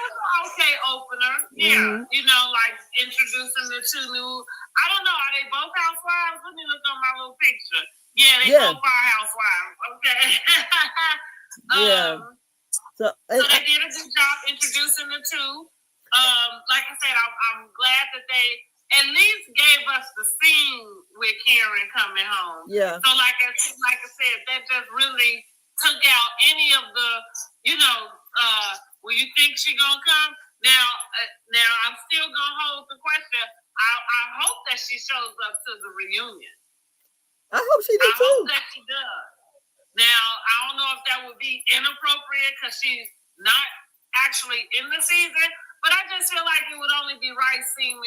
okay opener. Yeah. You know, like introducing the two new. I don't know. Are they both housewives? Let me look on my little picture. Yeah, they both are housewives. Okay. Yeah. So they did a good job introducing the two. Like I said, I'm glad that they at least gave us the scene with Karen coming home. Yeah. So like I said, that just really took out any of the, will you think she gonna come? Now I'm still gonna hold the question. I hope that she shows up to the reunion. I hope she does too. I hope that she does. Now, I don't know if that would be inappropriate because she's not actually in the season, but I just feel like it would only be right seeing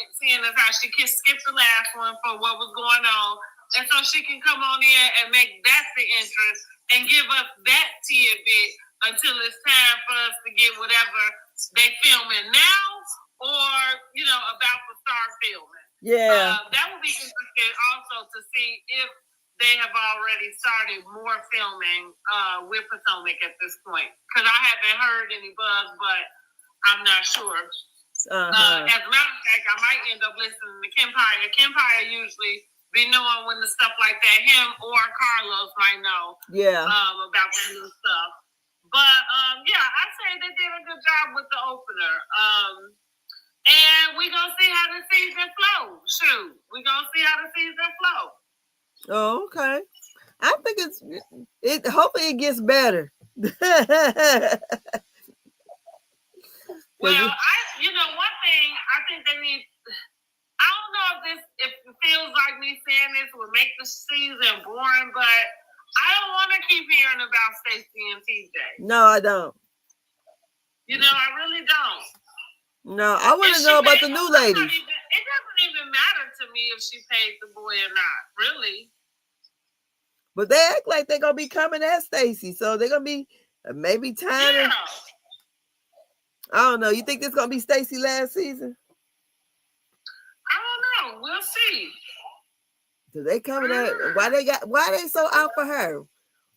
as how she skipped the last one for what was going on. And so she can come on in and make that the interest and give us that tidbit until it's time for us to get whatever they filming now or, about to start filming. Yeah. That would be interesting also to see if they have already started more filming with Potomac at this point. Because I haven't heard any buzz, but I'm not sure. As a matter of fact, I might end up listening to Kempire. Kempire usually be knowing when the stuff like that, him or Carlos might know about the new stuff. But, I say they did a good job with the opener. And we're going to see how the season flows. Shoot, we're going to see how the season flows. Oh, okay. I think hopefully it gets better. Well, one thing I think they need. I don't know if it feels like me saying this would make the season boring, but I don't want to keep hearing about Stacey and TJ. No, I don't. I really don't. No, I want to know about the new ladies. It doesn't even matter to me if she paid the boy or not, really. But they act like they're going to be coming at Stacey, so they're going to be maybe time. Yeah. I don't know. You think this is going to be Stacey last season? I don't know. We'll see. So they coming at why they so out for her?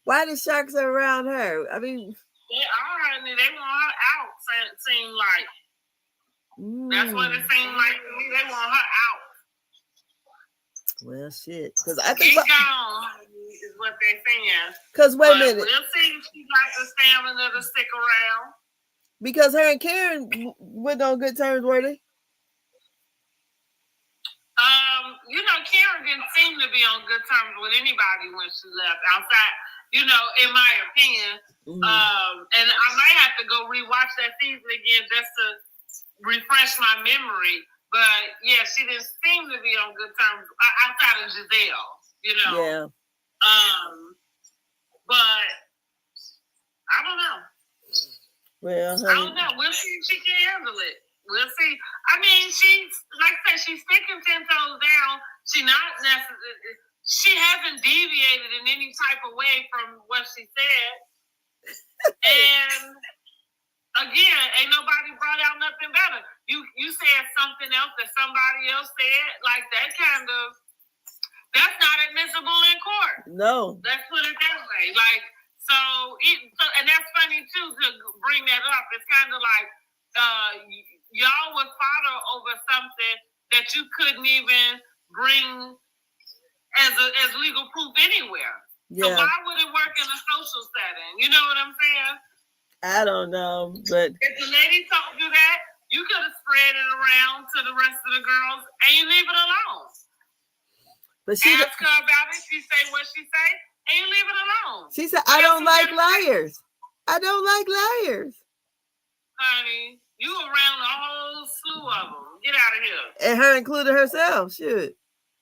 Why the sharks are around her? I mean, they are, and they want her out. Seem like that's what it seems like to me. They want her out. Well, shit. Because I think she's gone is what they're saying. Because wait a minute, we'll see if she got the stamina to stick around. Because her and Karen went on good terms, were they? Karen didn't seem to be on good terms with anybody when she left. Outside, in my opinion. And I might have to go rewatch that season again just to refresh my memory. But yeah, she didn't seem to be on good terms outside of Giselle. Yeah. But I don't know. Well, I don't know. We'll see if she can handle it. We'll see. I mean, she's like I said, she's sticking 10 toes down. She hasn't deviated in any type of way from what she said. And again, ain't nobody brought out nothing better. You said something else that somebody else said, like that kind of. That's not admissible in court. No. Let's put it that way. And that's funny too to bring that up. It's kind of like y'all was fodder over something that you couldn't even bring as legal proof anywhere. Yeah. So why would it work in a social setting? You know what I'm saying? I don't know, but if the lady told you that, you could have spread it around to the rest of the girls and you leave it alone. But she ask her about it. She say what she say. and you leave it alone. She said, I don't like liars. I don't like liars. Honey, you around a whole slew of them. Get out of here. And her including herself, should.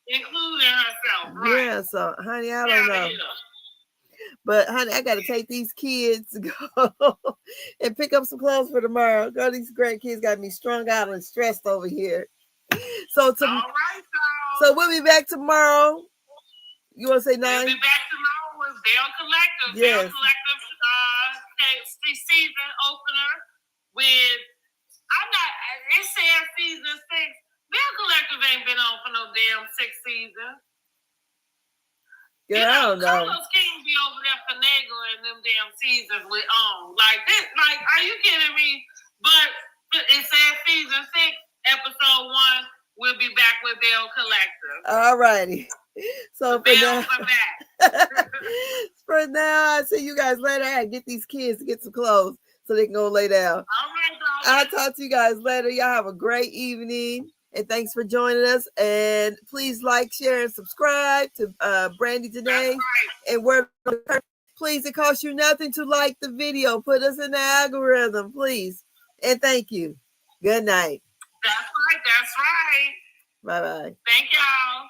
Including herself, right. Yeah, so, honey, I don't know. But, honey, I got to take these kids to go and pick up some clothes for tomorrow. Girl, these great kids got me strung out and stressed over here. So, all right, so we'll be back tomorrow. You want to say 9? We'll be back tomorrow with Bell Collective. Yes. Bell Collective season opener with, it said season 6. Bell Collective ain't been on for no damn 6 seasons. Yeah, I don't know. Carlos King be over there finagling them damn seasons with like this. Like, are you kidding me? But it said season 6, episode 1. We'll be back with Bell Collective. All righty. So for now, back. For now, I'll see you guys later. I gotta get these kids to get some clothes so they can go lay down. All right, I'll talk to you guys later. Y'all have a great evening. And thanks for joining us. And please like, share, and subscribe to BRANDIJENAE. Right. And please, it costs you nothing to like the video. Put us in the algorithm, please. And thank you. Good night. That's right. Bye-bye. Thank y'all.